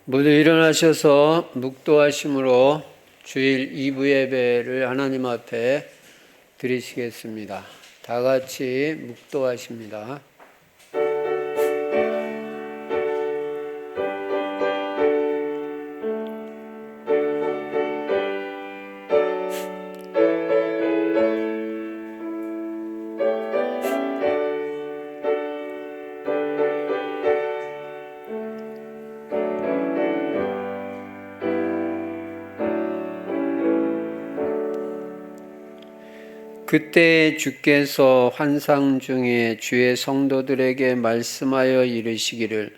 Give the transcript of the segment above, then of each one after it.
모두 일어나셔서 묵도하심으로 주일 2부 예배를 하나님 앞에 드리시겠습니다. 다 같이 묵도하십니다. 그때 주께서 환상 중에 주의 성도들에게 말씀하여 이르시기를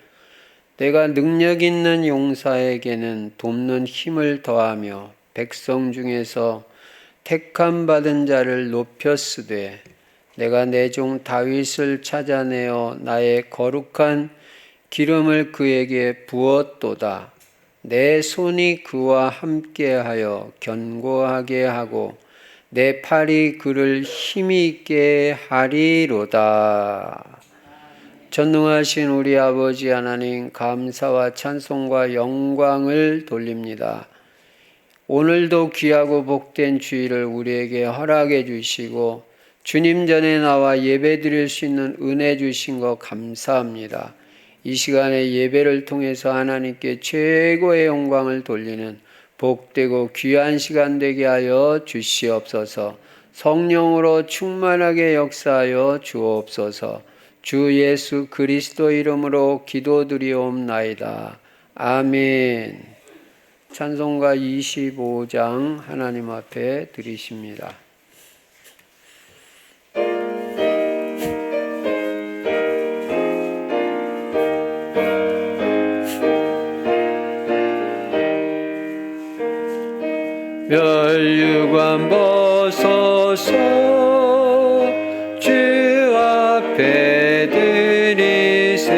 내가 능력 있는 용사에게는 돕는 힘을 더하며 백성 중에서 택함 받은 자를 높였으되 내가 내 종 다윗을 찾아내어 나의 거룩한 기름을 그에게 부었도다. 내 손이 그와 함께하여 견고하게 하고 내 팔이 그를 힘이 있게 하리로다. 전능하신 우리 아버지 하나님, 감사와 찬송과 영광을 돌립니다. 오늘도 귀하고 복된 주일을 우리에게 허락해 주시고 주님 전에 나와 예배 드릴 수 있는 은혜 주신 것 감사합니다. 이 시간에 예배를 통해서 하나님께 최고의 영광을 돌리는 복되고 귀한 시간 되게 하여 주시옵소서. 성령으로 충만하게 역사하여 주옵소서. 주 예수 그리스도 이름으로 기도드리옵나이다. 아멘. 찬송가 25장 하나님 앞에 드리십니다. 멸류관 벗어서 주 앞에 드리세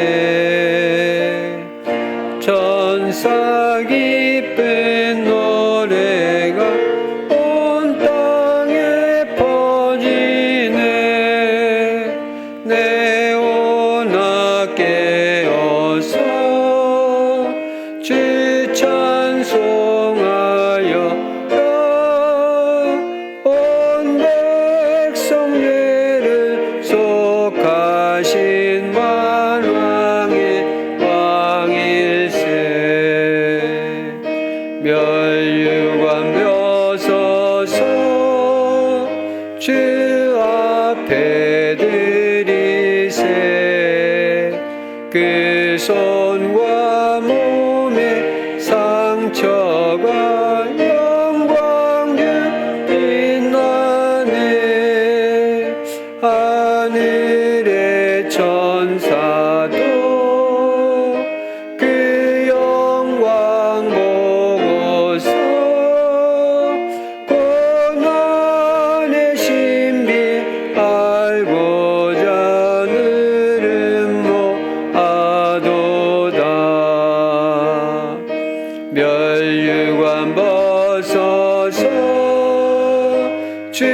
전사 기쁜 노래가 온 땅에 퍼지네 내 온아 깨어서 주 찬송하여 멸류관 벼서서 주 앞에 드리세 그 손과 몸의 상처가 영광 주 빛나네 하늘의 천사도 그 영광 고난의 신비 알고자 늘은 모아도다 멸류관 벗어서 주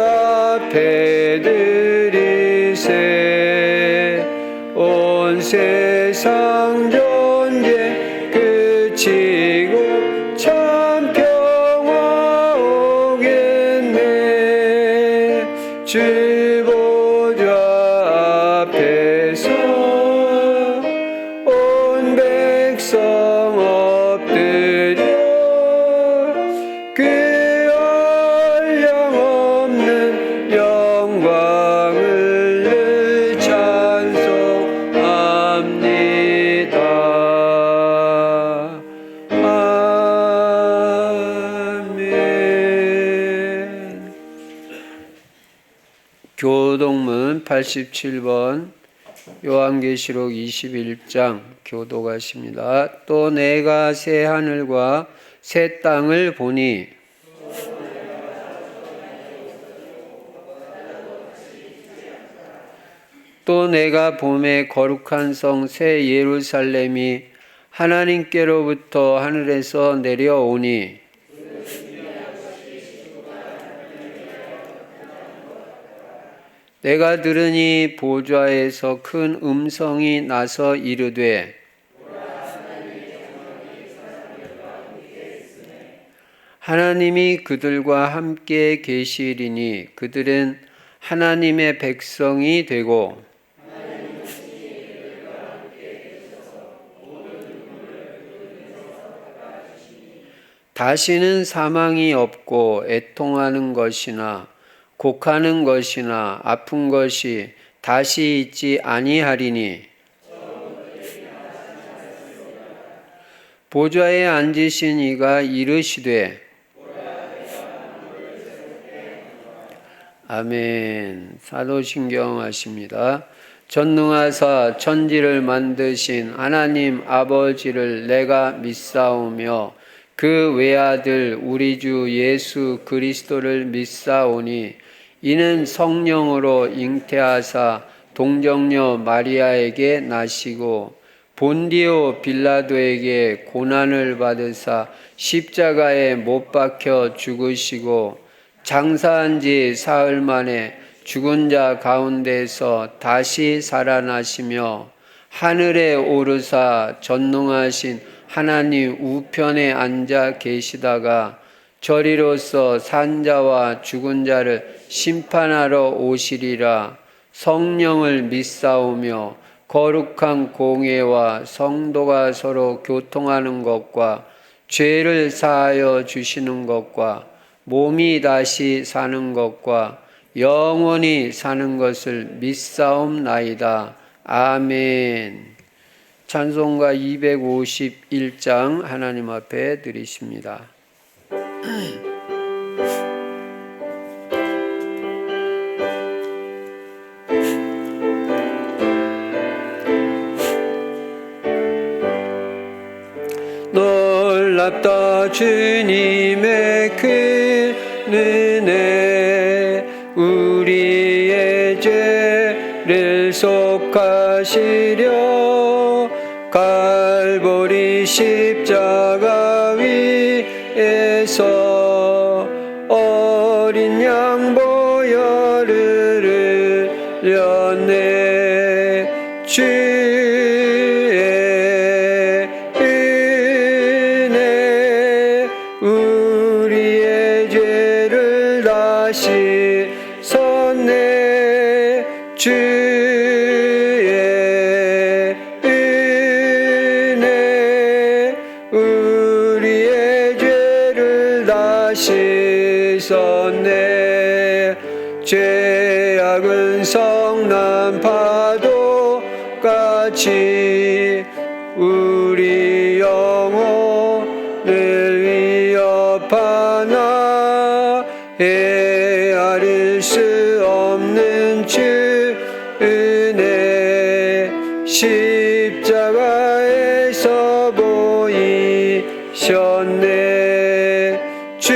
앞에 드리세 온 세상 존재 그치고 참 평화 오겠네 주 보좌 앞에서 온 백성 엎드려 그 한량없는 영광을 늘 찬송합니다. 아멘. 교동문 87번 요한계시록 21장 교도가십니다. 또 내가 새 하늘과 새 땅을 보니 또 내가 봄에 거룩한 성 새 예루살렘이 하나님께로부터 하늘에서 내려오니 내가 들으니 보좌에서 큰 음성이 나서 이르되 하나님이 그들과 함께 계시리니 그들은 하나님의 백성이 되고 다시는 사망이 없고 애통하는 것이나 곡하는 것이나 아픈 것이 다시 있지 아니하리니 보좌에 앉으신 이가 이르시되 아멘. 사도신경 하십니다. 전능하사 천지를 만드신 하나님 아버지를 내가 믿사오며 그 외아들 우리 주 예수 그리스도를 믿사오니 이는 성령으로 잉태하사 동정녀 마리아에게 나시고 본디오 빌라도에게 고난을 받으사 십자가에 못 박혀 죽으시고 장사한 지 사흘 만에 죽은 자 가운데서 다시 살아나시며 하늘에 오르사 전능하신 하나님 우편에 앉아 계시다가 저리로서 산자와 죽은 자를 심판하러 오시리라. 성령을 믿사오며 거룩한 공예와 성도가 서로 교통하는 것과 죄를 사하여 주시는 것과 몸이 다시 사는 것과 영원히 사는 것을 믿사옵나이다. 아멘. 찬송가 251장 하나님 앞에 드리십니다. 놀랍다 주님의 그 은혜 우리의 죄를 속하시려 갈보리 십자가 위에서 어린 양 보혈을 흘렸네. 주의 은혜 우리의 죄를 다 씻었네. 주의 은혜 우리의 죄를 다 씻었네. 죄악은 성난 파도 같이 우리 영혼을 위협하나 헤아릴 수 없는 주 은혜 십자가에서 보이셨네. 주의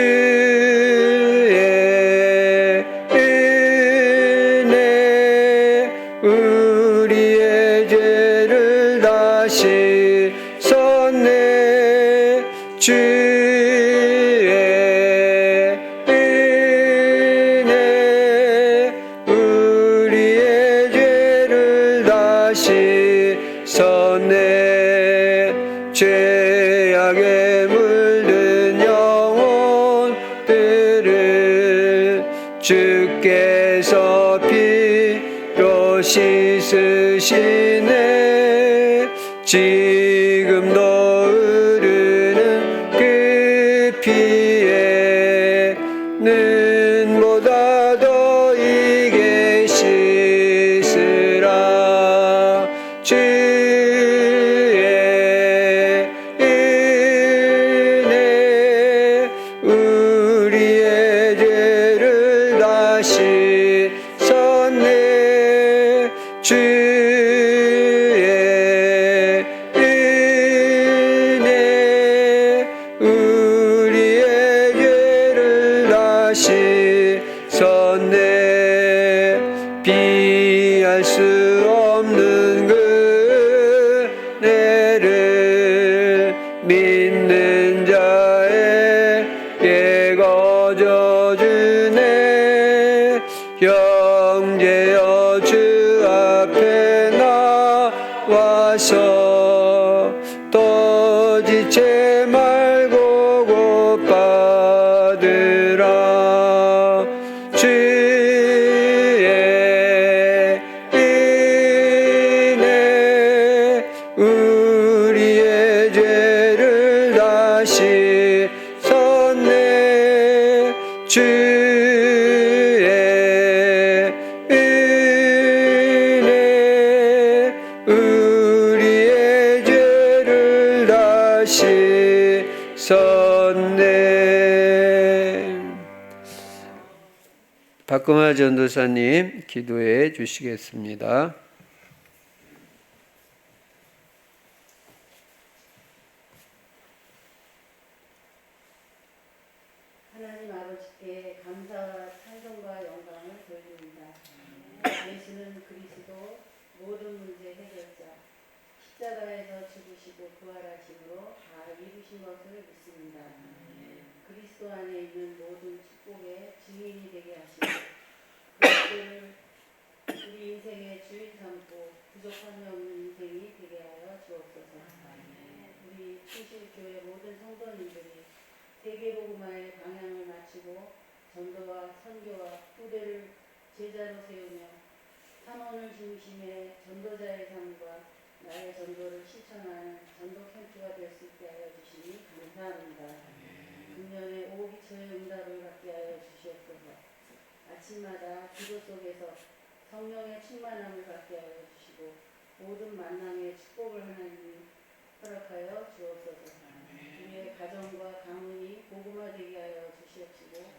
은혜 우리의 죄를 다 씻었네. 주의 은혜 우리의 죄를 다 씻었네. 죄악에 물든 영혼들을 주께서 피로 씻으시네. 지금도 흐르는 그 피에 눈보다 더이게 씻으라. 주의 은혜 우리의 죄를 다 씻었네. 주의 은혜 우리의 죄를 다 씻었네. 비할 수 없는 그 은혜를 믿는 자에게 거저주네. 형제여 주 앞에 나와서 또 지체 말고 곧바로 우리의 죄를 다시 섰네. 주의 은혜 우리의 죄를 다시 섰네. 박금화 전도사님 기도해 주시겠습니다. 하나님 아버지께 감사와 찬송과 영광을 돌립니다. 예수는 그리스도 모든 문제 해결자, 십자가에서 죽으시고 부활하심으로 다 이루신 것을 믿습니다. 그리스도 안에 있는 모든 축복의 증인이 되게 하시고 그리스도를 우리 인생의 주인 삼고 부족함이 없는 인생이 되게 하여 주옵소서. 우리 충실교회 모든 성도님들이 세계복음화의 방향을 맞추고 전도와 선교와 후대를 제자로 세우며 삼원을 중심에 전도자의 삶과 나의 전도를 실천하는 전도 캠프가 될 수 있게 하여 주시니 감사합니다. 금년에 오기초의 응답을 받게 하여 주시옵소서. 아침마다 기도 속에서 성령의 충만함을 받게 하여 주시고 모든 만남의 축복을 하나님 허락하여 주옵소서. 우리의 가정과 가문이 복음화되게 하여 주시옵시고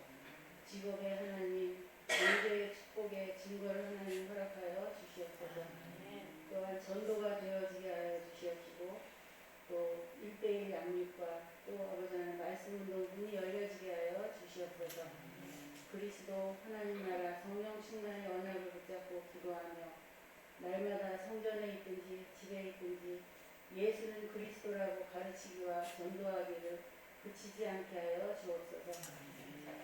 직업의 하나님 경제의 축복의 증거를 하나님 허락하여 주시옵소서. 또한 전도가 되어지게 하여 주시옵시고 또 1:1 양육과 또 아버지 하나님 말씀운동 문이 열려지게 하여 주시옵소서. 그리스도 하나님 나라 성령 충만의 언약을 붙잡고 기도하며 날마다 성전에 있든지 집에 있든지 예수는 그리스도라고 가르치기와 전도하기를 그치지 않게 하여 주옵소서.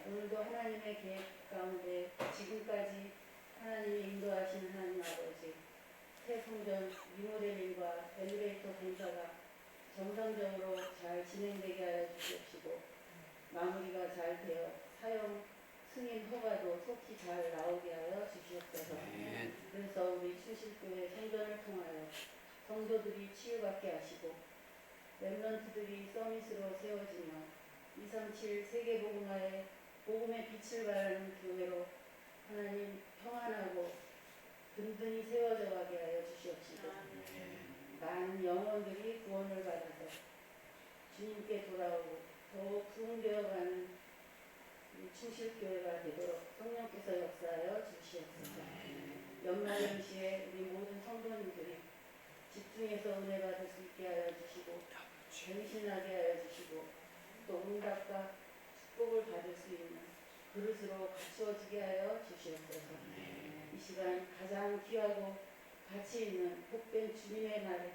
오늘도 하나님의 계획 가운데 지금까지 하나님이 인도하시는 하나님 아버지 새 성전 리모델링과 엘리베이터 공사가 정상적으로 잘 진행되게 하여 주시옵시고 마무리가 잘 되어 사용 승인 허가도 속히 잘 나오게 하여 주시옵소서. 그래서 우리 충실교회 성전을 통하여 성도들이 치유받게 하시고 렘넌트들이 서밋으로 세워지며 237 세계복음화의 복음의 빛을 발하는 교회로 하나님 평안하고 든든히 세워져 가게 하여 주시옵시고 많은 영혼들이 구원을 받아서 주님께 돌아오고 더욱 부흥되어가는 충실교회가 되도록 성령께서 역사하여 주시옵소서. 연말연시에 우리 모든 성도님들이 집중해서 은혜 받을 수 있게 하여 주시고 정신하게 하여 주시고 또 응답과 축복을 받을 수 있는 그릇으로 갖추어지게 하여 주시옵소서. 이 시간 가장 귀하고 가치 있는 복된 주님의 날에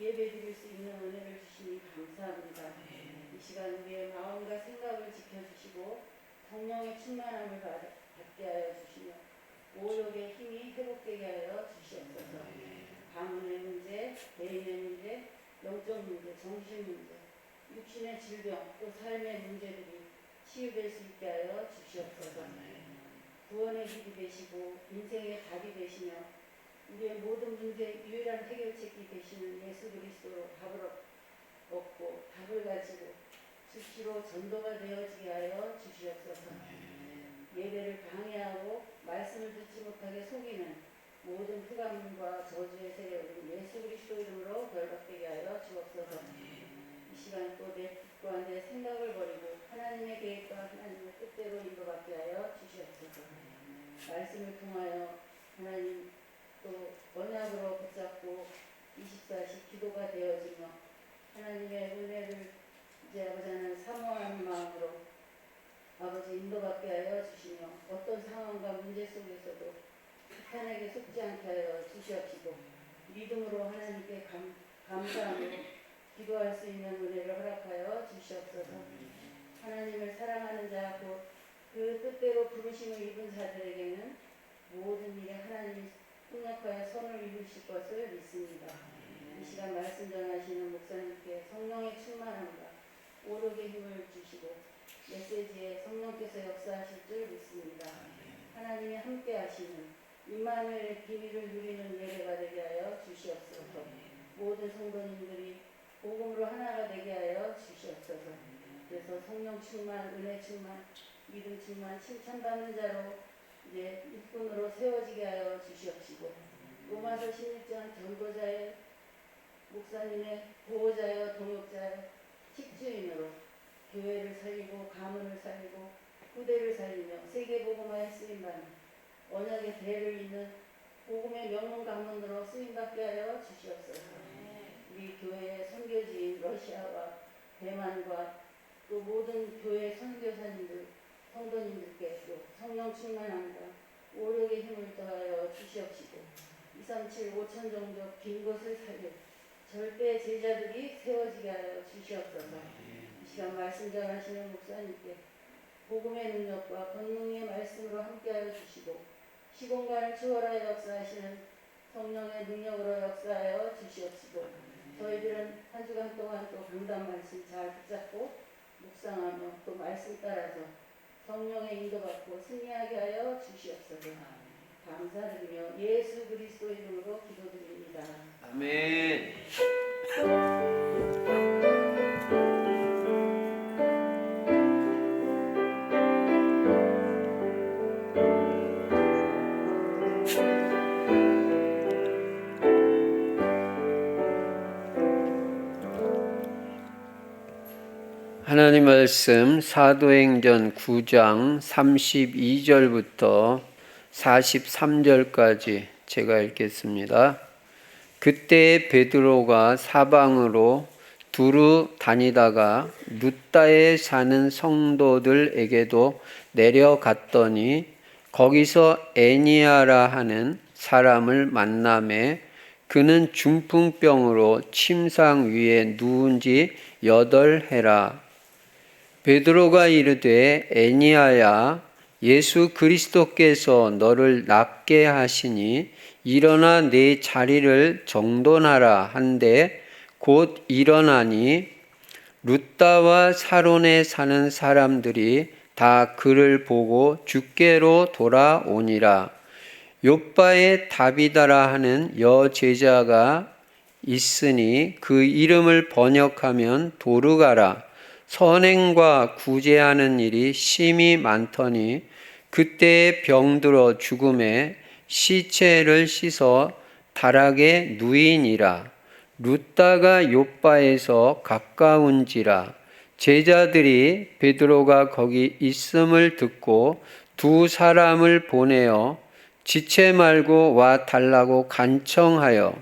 예배드릴 수 있는 은혜를 주시니 감사합니다. 이 시간 우리의 마음과 생각을 지켜주시고 성령의 충만함을 받게 하여 주시며 오욕의 힘이 회복되게 하여 주시옵소서. 가문의 문제, 개인의 문제, 영적 문제, 정신 문제, 육신의 질병, 또 삶의 문제들이 치유될 수 있게 하여 주시옵소서. 구원의 길이 되시고 인생의 답이 되시며 우리의 모든 문제의 유일한 해결책이 되시는 예수 그리스도로 답을 얻고 답을 가지고 수시로 전도가 되어지게 하여 주시옵소서. 예배를 방해하고 말씀을 듣지 못하게 속이는 모든 흑암과 저주의 세력은 예수 그리스도 이름으로 결박되게 하여 주옵소서. 이 시간 또 내 뜻과 내 생각을 버리고 하나님의 계획과 하나님의 뜻대로 인도받게 하여 주시옵소서. 말씀을 통하여 하나님 또 언약으로 붙잡고 24시 기도가 되어지며 하나님의 은혜를 이제 아버지 하나님 사모하는 마음으로 아버지 인도받게 하여 주시며 어떤 상황과 문제 속에서도 사탄에게 속지 않게 하여 주시옵시고 믿음으로 하나님께 감사하며 기도할 수 있는 은혜를 허락하여 주시옵소서. 하나님을 사랑하는 자 곧 그 뜻대로 부르심을 입은 자들에게는 모든 일에 하나님이 협력하여 선을 이루실 것을 믿습니다. 이 시간 말씀 전하시는 목사님께 성령의 충만함과 오력의 힘을 주시고 메시지에 성령께서 역사하실 줄 믿습니다. 하나님이 함께 하시는 임마누엘의 비밀을 누리는 예배가 되게 하여 주시옵소서. 모든 모든 성도님들이 복음으로 하나가 되게 하여 주시옵소서. 그래서 성령 충만, 은혜 충만, 믿음 충만, 칭찬받는 자로 이제 일꾼으로 세워지게 하여 주시옵시고, 로마서 16장 전도자의 목사님의 보호자여 동역자여 직주인으로 교회를 살리고 가문을 살리고 후대를 살리며 세계복음화에 쓰임받는 언약의 대를 잇는 복음의 명문 가문으로 쓰임받게 하여 주시옵소서. 우리 교회의 선교지인 러시아와 대만과 또 모든 교회 선교사님들, 성도님들께 또 성령 충만함과 오력의 힘을 더하여 주시옵시고 237 5천 종족 빈 곳을 살려 절대 제자들이 세워지게 하여 주시옵소서. 이 시간 말씀 전하시는 목사님께 복음의 능력과 권능의 말씀으로 함께하여 주시고 시공간을 초월하여 역사하시는 성령의 능력으로 역사하여 주시옵시고 저희들은 한 주간 동안 또 강단 말씀 잘 붙잡고 묵상하며 또 말씀 따라서 성령의 인도받고 승리하게 하여 주시옵소서. 감사드리며 예수 그리스도 이름으로 기도드립니다. 아멘. 하나님 말씀 사도행전 9장 32절부터 43절까지 제가 읽겠습니다. 그때 베드로가 사방으로 두루 다니다가 룻다에 사는 성도들에게도 내려갔더니 거기서 애니아라 하는 사람을 만나매 그는 중풍병으로 침상 위에 누운 지 8해라. 베드로가 이르되 애니아야 예수 그리스도께서 너를 낫게 하시니 일어나 내 자리를 정돈하라 한데 곧 일어나니 룻다와 사론에 사는 사람들이 다 그를 보고 주께로 돌아오니라. 욥바에 다비다라 하는 여제자가 있으니 그 이름을 번역하면 도르가라. 선행과 구제하는 일이 심히 많더니 그때에 병들어 죽음에 시체를 씻어 다락에 누이니라. 룻다가 욥바에서 가까운지라. 제자들이 베드로가 거기 있음을 듣고 두 사람을 보내어 지체 말고 와 달라고 간청하여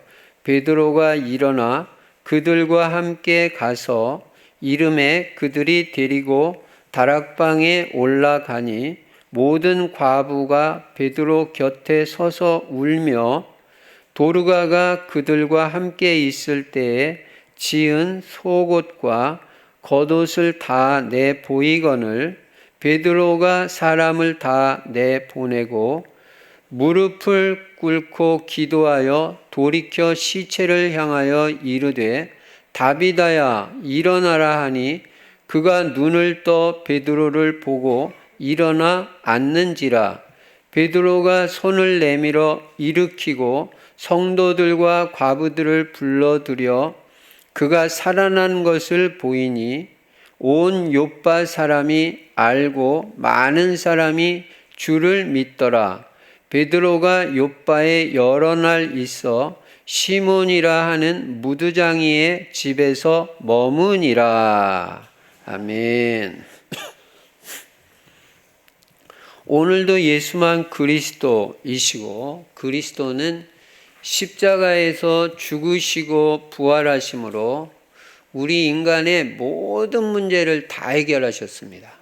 베드로가 일어나 그들과 함께 가서 이름에 그들이 데리고 다락방에 올라가니 모든 과부가 베드로 곁에 서서 울며 도르가가 그들과 함께 있을 때에 지은 속옷과 겉옷을 다 내 보이거늘 베드로가 사람을 다 내 보내고 무릎을 꿇고 기도하여 돌이켜 시체를 향하여 이르되 다비다야 일어나라 하니 그가 눈을 떠 베드로를 보고 일어나 앉는지라. 베드로가 손을 내밀어 일으키고 성도들과 과부들을 불러들여 그가 살아난 것을 보이니 온 욥바 사람이 알고 많은 사람이 주를 믿더라. 베드로가 욥바에 여러 날 있어 시몬이라 하는 무두장이의 집에서 머무니라. 아멘. 오늘도 예수만 그리스도이시고 그리스도는 십자가에서 죽으시고 부활하심으로 우리 인간의 모든 문제를 다 해결하셨습니다.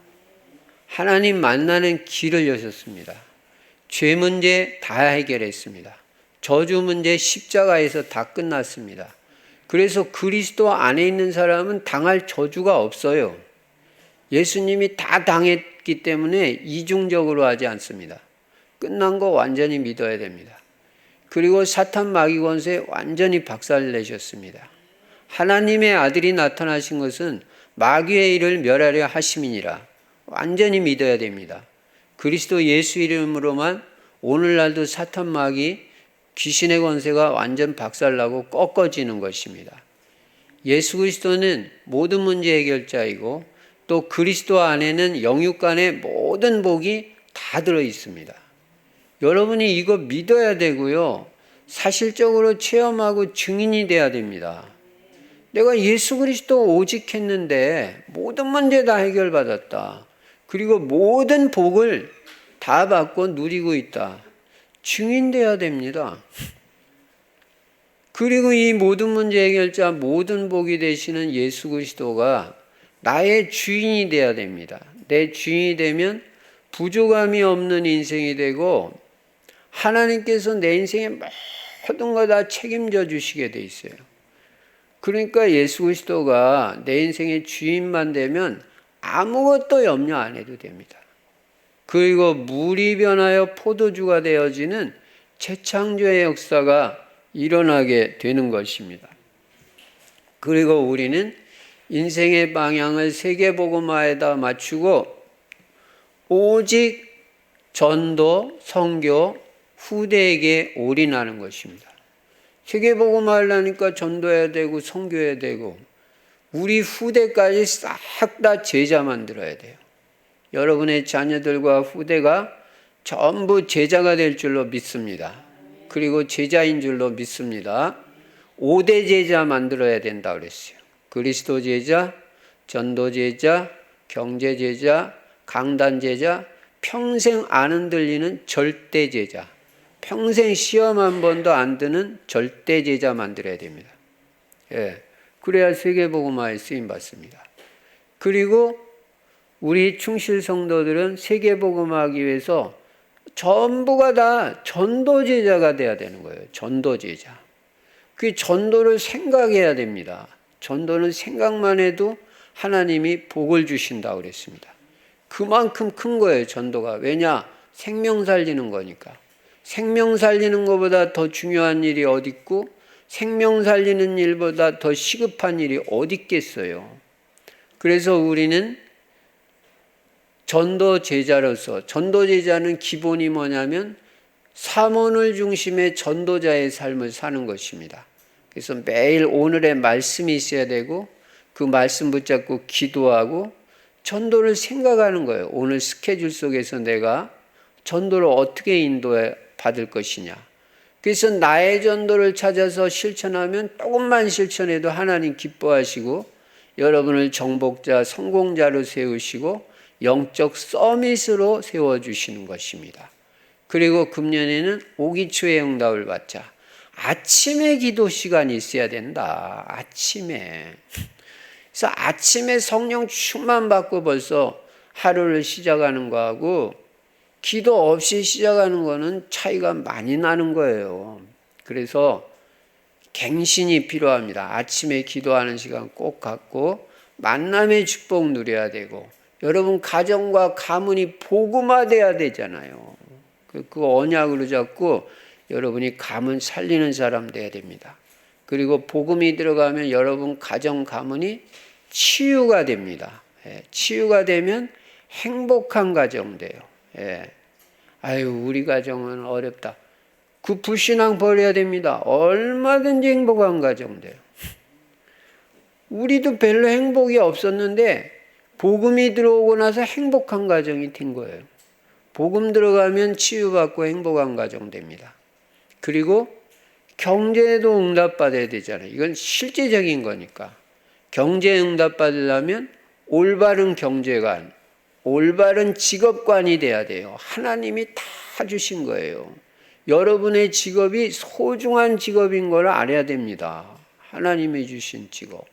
하나님 만나는 길을 여셨습니다. 죄 문제 다 해결했습니다. 저주 문제 십자가에서 다 끝났습니다. 그래서 그리스도 안에 있는 사람은 당할 저주가 없어요. 예수님이 다 당했기 때문에 이중적으로 하지 않습니다. 끝난 거 완전히 믿어야 됩니다. 그리고 사탄 마귀 권세 완전히 박살내셨습니다. 하나님의 아들이 나타나신 것은 마귀의 일을 멸하려 하심이니라. 완전히 믿어야 됩니다. 그리스도 예수 이름으로만 오늘날도 사탄 마귀 귀신의 권세가 완전 박살나고 꺾어지는 것입니다. 예수 그리스도는 모든 문제 해결자이고 또 그리스도 안에는 영육 간의 모든 복이 다 들어 있습니다. 여러분이 이거 믿어야 되고요. 사실적으로 체험하고 증인이 돼야 됩니다. 내가 예수 그리스도 오직 했는데 모든 문제 다 해결받았다. 그리고 모든 복을 다 받고 누리고 있다. 증인돼야 됩니다. 그리고 이 모든 문제 해결자, 모든 복이 되시는 예수 그리스도가 나의 주인이 돼야 됩니다. 내 주인이 되면 부족함이 없는 인생이 되고 하나님께서 내 인생의 모든 거 다 책임져 주시게 돼 있어요. 그러니까 예수 그리스도가 내 인생의 주인만 되면 아무것도 염려 안 해도 됩니다. 그리고 물이 변하여 포도주가 되어지는 재창조의 역사가 일어나게 되는 것입니다. 그리고 우리는 인생의 방향을 세계복음화에다 맞추고 오직 전도, 선교, 후대에게 올인하는 것입니다. 세계복음화를 하니까 전도해야 되고 선교해야 되고 우리 후대까지 싹 다 제자 만들어야 돼요. 여러분의 자녀들과 후대가 전부 제자가 될 줄로 믿습니다. 그리고 제자인 줄로 믿습니다. 5대 제자 만들어야 된다고 그랬어요. 그리스도 제자, 전도 제자, 경제 제자, 강단 제자, 평생 안 흔들리는 절대 제자, 평생 시험 한 번도 안 드는 절대 제자 만들어야 됩니다. 예, 그래야 세계복음화에 쓰임 받습니다. 그리고 우리 충실 성도들은 세계복음화하기 위해서 전부가 다 전도 제자가 돼야 되는 거예요. 전도 제자. 그 전도를 생각해야 됩니다. 전도는 생각만 해도 하나님이 복을 주신다고 그랬습니다. 그만큼 큰 거예요, 전도가. 왜냐? 생명 살리는 거니까. 생명 살리는 것보다 더 중요한 일이 어디 있고 생명 살리는 일보다 더 시급한 일이 어디 있겠어요. 그래서 우리는 전도 제자로서, 전도 제자는 기본이 뭐냐면 사모를 중심의 전도자의 삶을 사는 것입니다. 그래서 매일 오늘의 말씀이 있어야 되고 그 말씀 붙잡고 기도하고 전도를 생각하는 거예요. 오늘 스케줄 속에서 내가 전도를 어떻게 인도해 받을 것이냐. 그래서 나의 전도를 찾아서 실천하면 조금만 실천해도 하나님 기뻐하시고 여러분을 정복자, 성공자로 세우시고 영적 서밋으로 세워주시는 것입니다. 그리고 금년에는 오기초의 응답을 받자. 아침에 기도 시간이 있어야 된다. 아침에. 그래서 아침에 성령 충만 받고 벌써 하루를 시작하는 거하고 기도 없이 시작하는 거는 차이가 많이 나는 거예요. 그래서 갱신이 필요합니다. 아침에 기도하는 시간 꼭 갖고 만남의 축복 누려야 되고 여러분 가정과 가문이 복음화돼야 되잖아요. 그 언약으로 잡고 여러분이 가문 살리는 사람 돼야 됩니다. 그리고 복음이 들어가면 여러분 가정 가문이 치유가 됩니다. 예, 치유가 되면 행복한 가정 돼요. 예. 아유 우리 가정은 어렵다. 그 불신앙 버려야 됩니다. 얼마든지 행복한 가정 돼요. 우리도 별로 행복이 없었는데 복음이 들어오고 나서 행복한 가정이 된 거예요. 복음 들어가면 치유받고 행복한 가정 됩니다. 그리고 경제도 응답받아야 되잖아요. 이건 실제적인 거니까. 경제 응답받으려면 올바른 경제관, 올바른 직업관이 돼야 돼요. 하나님이 다 주신 거예요. 여러분의 직업이 소중한 직업인 걸 알아야 됩니다. 하나님이 주신 직업.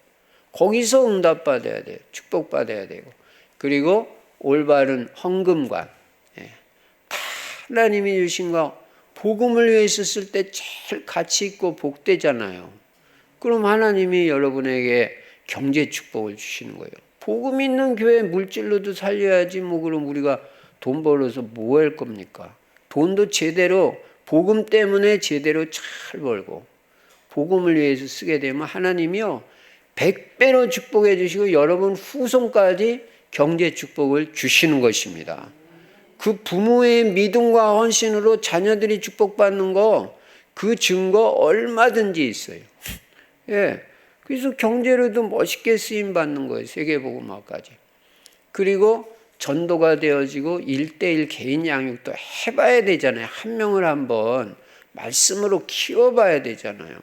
거기서 응답받아야 돼요. 축복받아야 되고. 그리고 올바른 헌금관. 다 하나님이 주신 거 복음을 위해서 쓸 때 제일 가치 있고 복되잖아요. 그럼 하나님이 여러분에게 경제 축복을 주시는 거예요. 복음 있는 교회 물질로도 살려야지 뭐 그럼 우리가 돈 벌어서 뭐 할 겁니까? 돈도 제대로 복음 때문에 제대로 잘 벌고 복음을 위해서 쓰게 되면 하나님이요 100배로 축복해 주시고 여러분 후손까지 경제 축복을 주시는 것입니다. 그 부모의 믿음과 헌신으로 자녀들이 축복받는 거 그 증거 얼마든지 있어요. 예. 그래서 경제로도 멋있게 쓰임 받는 거예요. 세계복음화까지. 그리고 전도가 되어지고 1:1 개인 양육도 해봐야 되잖아요. 한 명을 한번 말씀으로 키워봐야 되잖아요.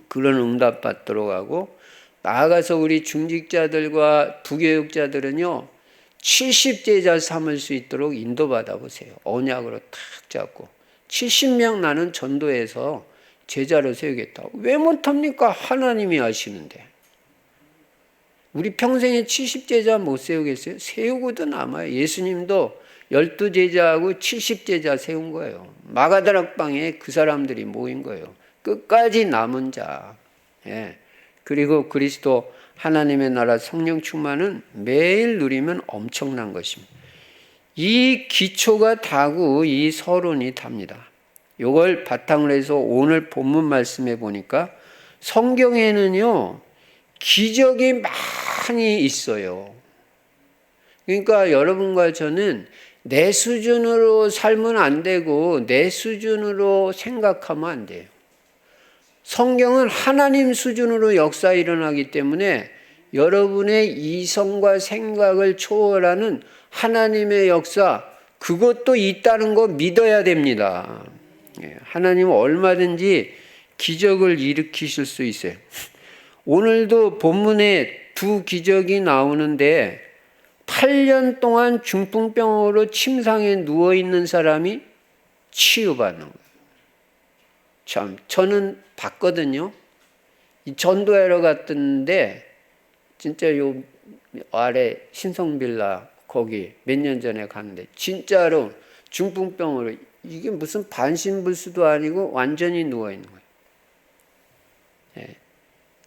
그런 응답 받도록 하고, 나아가서 우리 중직자들과 부교육자들은요 70제자 삼을 수 있도록 인도받아 보세요. 언약으로 탁 잡고 70명 나는 전도해서 제자로 세우겠다고. 왜 못합니까? 하나님이 하시는데. 우리 평생에 70제자 못 세우겠어요? 세우고도 남아요. 예수님도 12제자하고 70제자 세운 거예요. 마가다락방에 그 사람들이 모인 거예요. 끝까지 남은 자. 예. 그리고 그리스도 하나님의 나라 성령 충만은 매일 누리면 엄청난 것입니다. 이 기초가 다고 이 서론이 답니다. 이걸 바탕으로 해서 오늘 본문 말씀해 보니까 성경에는요 기적이 많이 있어요. 그러니까 여러분과 저는 내 수준으로 살면 안 되고 내 수준으로 생각하면 안 돼요. 성경은 하나님 수준으로 역사 일어나기 때문에 여러분의 이성과 생각을 초월하는 하나님의 역사, 그것도 있다는 거 믿어야 됩니다. 하나님은 얼마든지 기적을 일으키실 수 있어요. 오늘도 본문에 두 기적이 나오는데 8년 동안 중풍병으로 침상에 누워있는 사람이 치유받는 거예요. 참, 저는 봤거든요. 이 전도하러 갔던데 진짜 요 아래 신성빌라 거기 몇 년 전에 갔는데 진짜로 중풍병으로, 이게 무슨 반신불수도 아니고 완전히 누워있는 거예요. 예.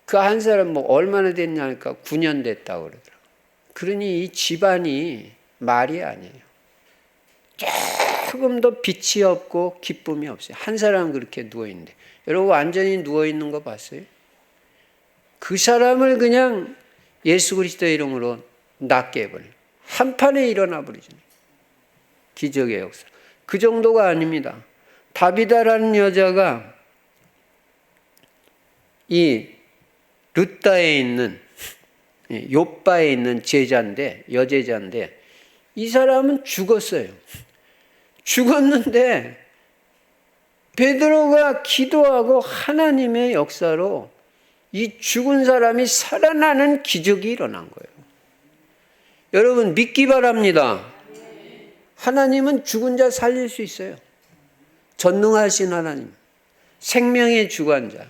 그 한 사람 뭐 얼마나 됐냐 하니까 9년 됐다고 그러더라고요. 그러니 이 집안이 말이 아니에요. 조금도 빛이 없고 기쁨이 없어요. 한 사람은 그렇게 누워있는데, 여러분 완전히 누워있는 거 봤어요? 그 사람을 그냥 예수 그리스도의 이름으로 낫게 해버려요. 한판에 일어나 버리잖아요. 기적의 역사. 그 정도가 아닙니다. 다비다라는 여자가 이 룻다에 있는 욥바에 있는 제자인데, 여제자인데 이 사람은 죽었어요. 죽었는데 베드로가 기도하고 하나님의 역사로 이 죽은 사람이 살아나는 기적이 일어난 거예요. 여러분 믿기 바랍니다. 하나님은 죽은 자 살릴 수 있어요. 전능하신 하나님, 생명의 주관자.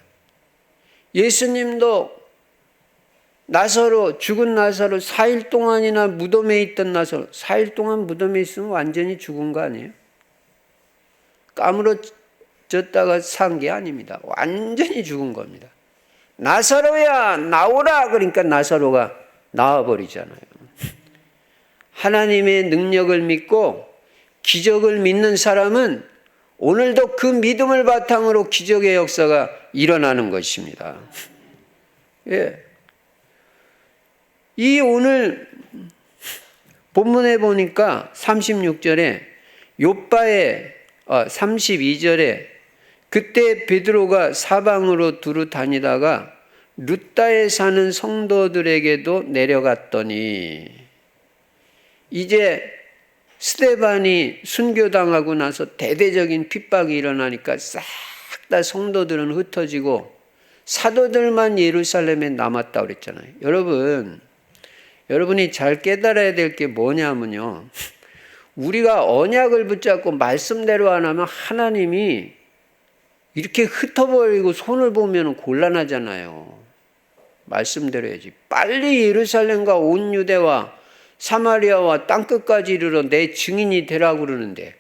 예수님도 나사로, 죽은 나사로 4일 동안이나 무덤에 있던 나사로, 4일 동안 무덤에 있으면 완전히 죽은 거 아니에요? 까무러졌다가 산 게 아닙니다. 완전히 죽은 겁니다. 나사로야 나오라 그러니까 나사로가 나와버리잖아요. 하나님의 능력을 믿고 기적을 믿는 사람은 오늘도 그 믿음을 바탕으로 기적의 역사가 일어나는 것입니다. 예. 이 오늘 본문에 보니까 36절에 욥바의 32절에 그때 베드로가 사방으로 두루 다니다가 룻다에 사는 성도들에게도 내려갔더니, 이제 스데반이 순교당하고 나서 대대적인 핍박이 일어나니까 싹 다 성도들은 흩어지고 사도들만 예루살렘에 남았다고 그랬잖아요. 여러분이 잘 깨달아야 될 게 뭐냐면요, 우리가 언약을 붙잡고 말씀대로 안 하면 하나님이 이렇게 흩어버리고 손을 보면 곤란하잖아요. 말씀대로 해야지. 빨리 예루살렘과 온 유대와 사마리아와 땅끝까지 이르러 내 증인이 되라고 그러는데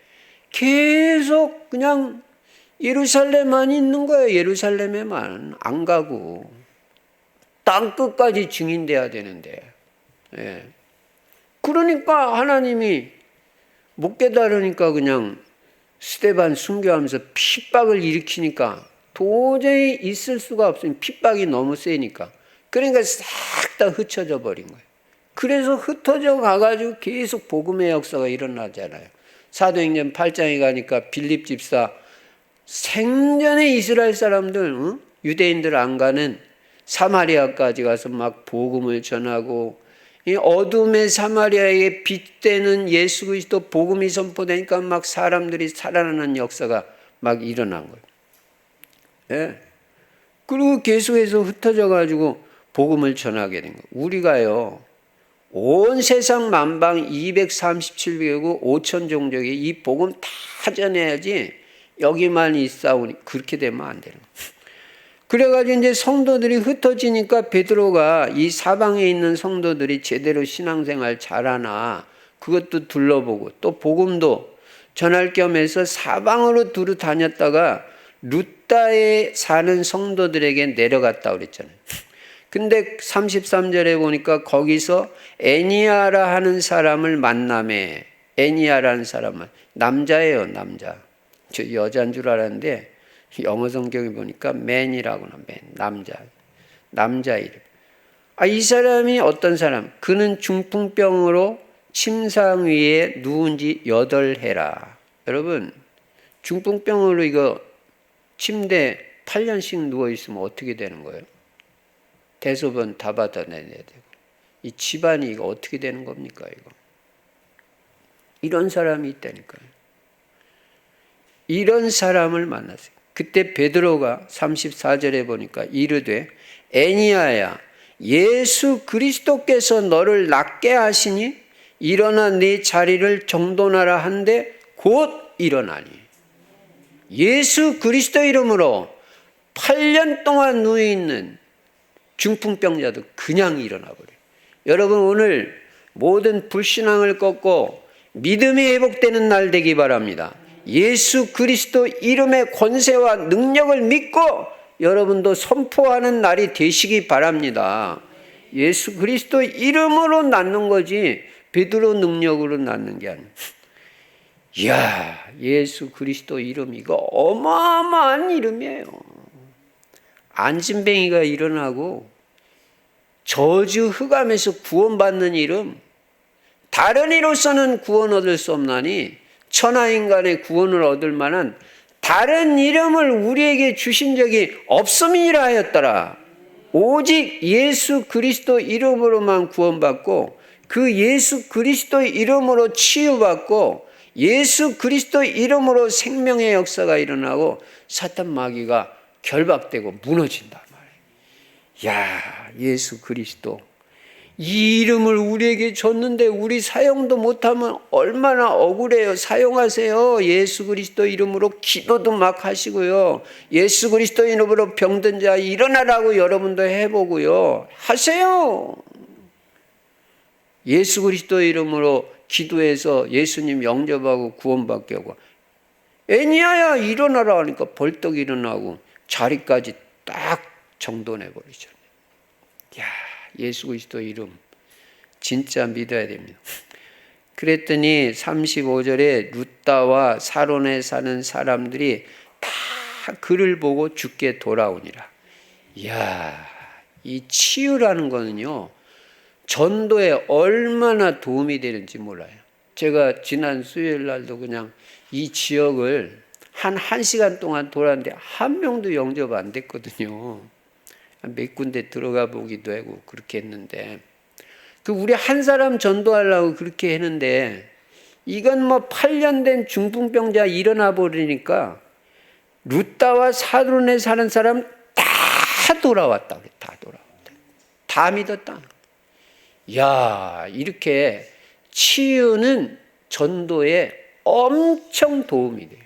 계속 그냥 예루살렘만 있는 거예요. 예루살렘에만 안 가고 땅끝까지 증인돼야 되는데. 예. 그러니까 하나님이 못 깨달으니까 그냥 스데반 순교하면서 핍박을 일으키니까 도저히 있을 수가 없으니, 핍박이 너무 세니까. 그러니까 싹 다 흩어져 버린 거예요. 그래서 흩어져 가가지고 계속 복음의 역사가 일어나잖아요. 사도행전 8장에 가니까 빌립 집사 생전에 이스라엘 사람들, 유대인들 안 가는 사마리아까지 가서 막 복음을 전하고, 이 어둠의 사마리아에 빛되는 예수 그리스도 복음이 선포되니까 막 사람들이 살아나는 역사가 막 일어난 거예요. 예. 그리고 계속해서 흩어져 가지고 복음을 전하게 된 거예요. 우리가요, 온 세상 만방 237개국 5천 종족이 이 복음 다 전해야지 여기만 있사오니 그렇게 되면 안 되는 거예요. 그래가지고 이제 성도들이 흩어지니까 베드로가 이 사방에 있는 성도들이 제대로 신앙생활 잘하나 그것도 둘러보고 또 복음도 전할 겸해서 사방으로 두루 다녔다가 루다에 사는 성도들에게 내려갔다 그랬잖아요. 근데 33절에 보니까 거기서 애니아라 하는 사람을 만나매. 애니아라는 사람은 남자예요, 남자. 저 여자인 줄 알았는데 영어 성경에 보니까 man이라고 나, man, 남자 이름. 이 사람이 어떤 사람? 그는 중풍병으로 침상 위에 누운 지 8해라. 여러분, 중풍병으로 이거 침대 8년씩 누워있으면 어떻게 되는 거예요? 대소변 다 받아내야 되고. 이 집안이 이거 어떻게 되는 겁니까, 이거? 이런 사람이 있다니까요. 이런 사람을 만났어요. 그때 베드로가 34절에 보니까 이르되 애니아야 예수 그리스도께서 너를 낫게 하시니 일어나 네 자리를 정돈하라 한데 곧 일어나니. 예수 그리스도 이름으로 8년 동안 누워있는 중풍병자도 그냥 일어나 버려요. 여러분 오늘 모든 불신앙을 꺾고 믿음이 회복되는 날 되기 바랍니다. 예수 그리스도 이름의 권세와 능력을 믿고 여러분도 선포하는 날이 되시기 바랍니다. 예수 그리스도 이름으로 낫는 거지 베드로 능력으로 낫는 게 아니에요. 이야, 예수 그리스도 이름 이거 어마어마한 이름이에요. 안진뱅이가 일어나고 저주 흑암에서 구원받는 이름, 다른 이로서는 구원 얻을 수 없나니 천하인간의 구원을 얻을 만한 다른 이름을 우리에게 주신 적이 없음이라 하였더라. 오직 예수 그리스도 이름으로만 구원받고 그 예수 그리스도 이름으로 치유받고 예수 그리스도 이름으로 생명의 역사가 일어나고 사탄 마귀가 결박되고 무너진단 말이에요. 야, 예수 그리스도 이 이름을 우리에게 줬는데 우리 사용도 못하면 얼마나 억울해요. 사용하세요. 예수 그리스도 이름으로 기도도 막 하시고요. 예수 그리스도 이름으로 병든 자 일어나라고 여러분도 해보고요. 하세요. 예수 그리스도 이름으로 기도해서 예수님 영접하고 구원받게 하고 애니아야 일어나라 하니까 벌떡 일어나고 자리까지 딱 정돈해버리잖아요. 야, 예수 그리스도 이름 진짜 믿어야 됩니다. 그랬더니 35절에 루다와 사론에 사는 사람들이 다 그를 보고 주께 돌아오니라. 이야, 이 치유라는 거는요 전도에 얼마나 도움이 되는지 몰라요. 제가 지난 수요일 날도 그냥 이 지역을 한 1시간 동안 돌았는데 한 명도 영접 안 됐거든요. 몇 군데 들어가 보기도 하고 그렇게 했는데 우리 한 사람 전도하려고 그렇게 했는데 이건 뭐 8년 된 중풍병자 일어나 버리니까 루다와 사돈에 사는 사람 다 돌아왔다. 다 돌아왔다. 다 믿었다. 야, 이렇게 치유는 전도에 엄청 도움이 돼요.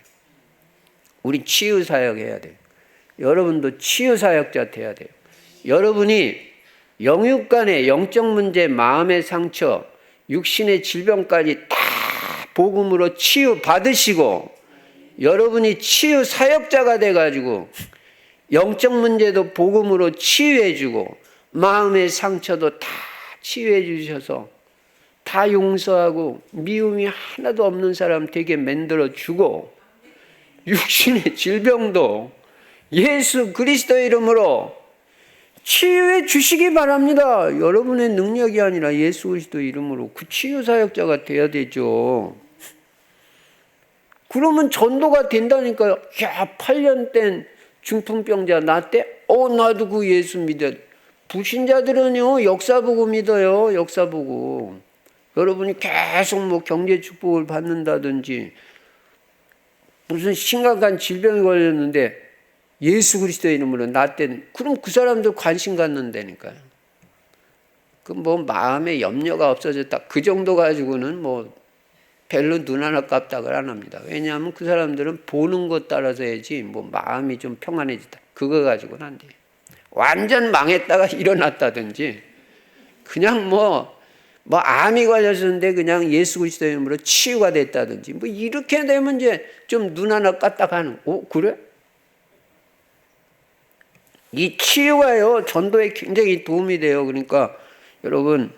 우리 치유 사역 해야 돼요. 여러분도 치유 사역자 돼야 돼요. 여러분이 영육간의 영적 문제, 마음의 상처, 육신의 질병까지 다 복음으로 치유 받으시고 여러분이 치유 사역자가 돼가지고 영적 문제도 복음으로 치유해주고 마음의 상처도 다 치유해 주셔서 다 용서하고 미움이 하나도 없는 사람 되게 만들어주고 육신의 질병도 예수 그리스도 이름으로 치유해 주시기 바랍니다. 여러분의 능력이 아니라 예수 그리스도 이름으로 그 치유 사역자가 돼야 되죠. 그러면 전도가 된다니까요. 야, 8년 된 중풍병자 낫대? 나도 그 예수 믿어. 불신자들은요, 역사 보고 믿어요. 역사 보고. 여러분이 계속 뭐 경제 축복을 받는다든지 무슨 심각한 질병이 걸렸는데 예수 그리스도의 이름으로 낫대. 그럼 그 사람들 관심 갖는다니까요. 그 뭐 마음에 염려가 없어졌다. 그 정도 가지고는 뭐 별로 눈 하나 깜짝을 안 합니다. 왜냐하면 그 사람들은 보는 것 따라서 해야지 뭐 마음이 좀 평안해지다. 그거 가지고는 안 돼요. 완전 망했다가 일어났다든지 그냥 뭐 암이 걸렸는데 그냥 예수 그리스도의 이름으로 치유가 됐다든지 뭐 이렇게 되면 이제 좀 눈 하나 까딱하는. 그래? 이 치유가요 전도에 굉장히 도움이 돼요. 그러니까 여러분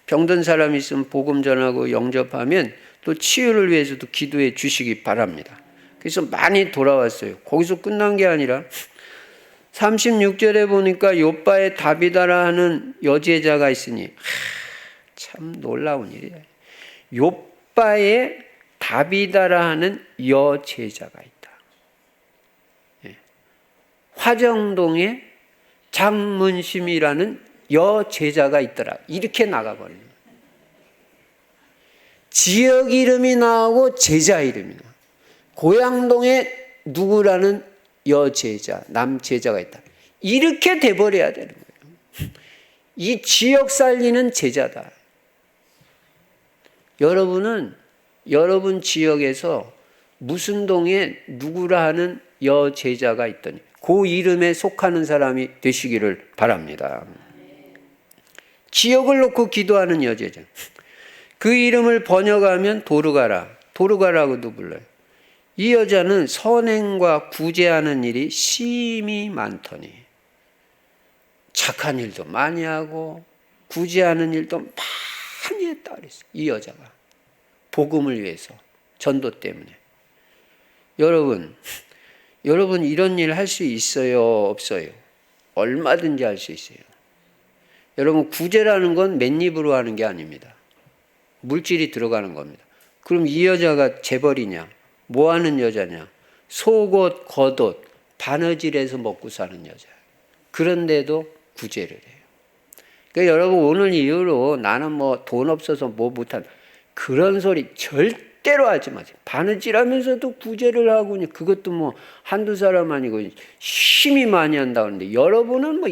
병든 사람이 있으면 복음 전하고 영접하면 또 치유를 위해서도 기도해 주시기 바랍니다. 그래서 많이 돌아왔어요. 거기서 끝난 게 아니라 36절에 보니까 욥바의 다비다라 하는 여제자가 있으니 참 놀라운 일이에요. 욥바의 다비다라 하는 여제자가 있다. 화정동에 장문심이라는 여제자가 있더라. 이렇게 나가버려요. 지역 이름이 나오고 제자 이름이 나와. 고양동에 누구라는 여제자, 남제자가 있다. 이렇게 돼버려야 되는 거예요. 이 지역 살리는 제자다. 여러분은 여러분 지역에서 무슨 동에 누구라 하는 여제자가 있더니 그 이름에 속하는 사람이 되시기를 바랍니다. 지역을 놓고 기도하는 여제자. 그 이름을 번역하면 도르가라. 도르가라고도 불러요. 이 여자는 선행과 구제하는 일이 심히 많더니 착한 일도 많이 하고 구제하는 일도 많이 했다 그랬어요. 이 여자가 복음을 위해서 전도 때문에. 여러분 이런 일 할 수 있어요? 없어요? 얼마든지 할 수 있어요. 여러분 구제라는 건 맨입으로 하는 게 아닙니다. 물질이 들어가는 겁니다. 그럼 이 여자가 재벌이냐? 뭐 하는 여자냐? 속옷, 겉옷, 바느질해서 먹고 사는 여자. 그런데도 구제를 해요. 그러니까 여러분 오늘 이후로 나는 뭐 돈 없어서 뭐 못한 그런 소리 절대로 하지 마세요. 바느질하면서도 구제를 하고 그것도 뭐 한두 사람 아니고 힘이 많이 한다는데 여러분은 뭐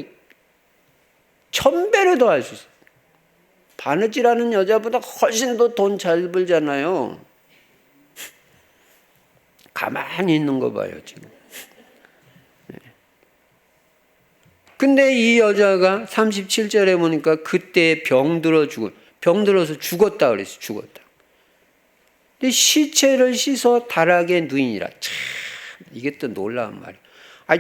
1000배로 더 할 수 있어요. 바느질하는 여자보다 훨씬 더 돈 잘 벌잖아요. 가만히 있는 거 봐요, 지금. 근데 이 여자가 37절에 보니까 그때 병들어서 죽었다 그랬어요, 죽었다. 근데 시체를 씻어 다락에 누이니라. 참, 이게 또 놀라운 말이에요.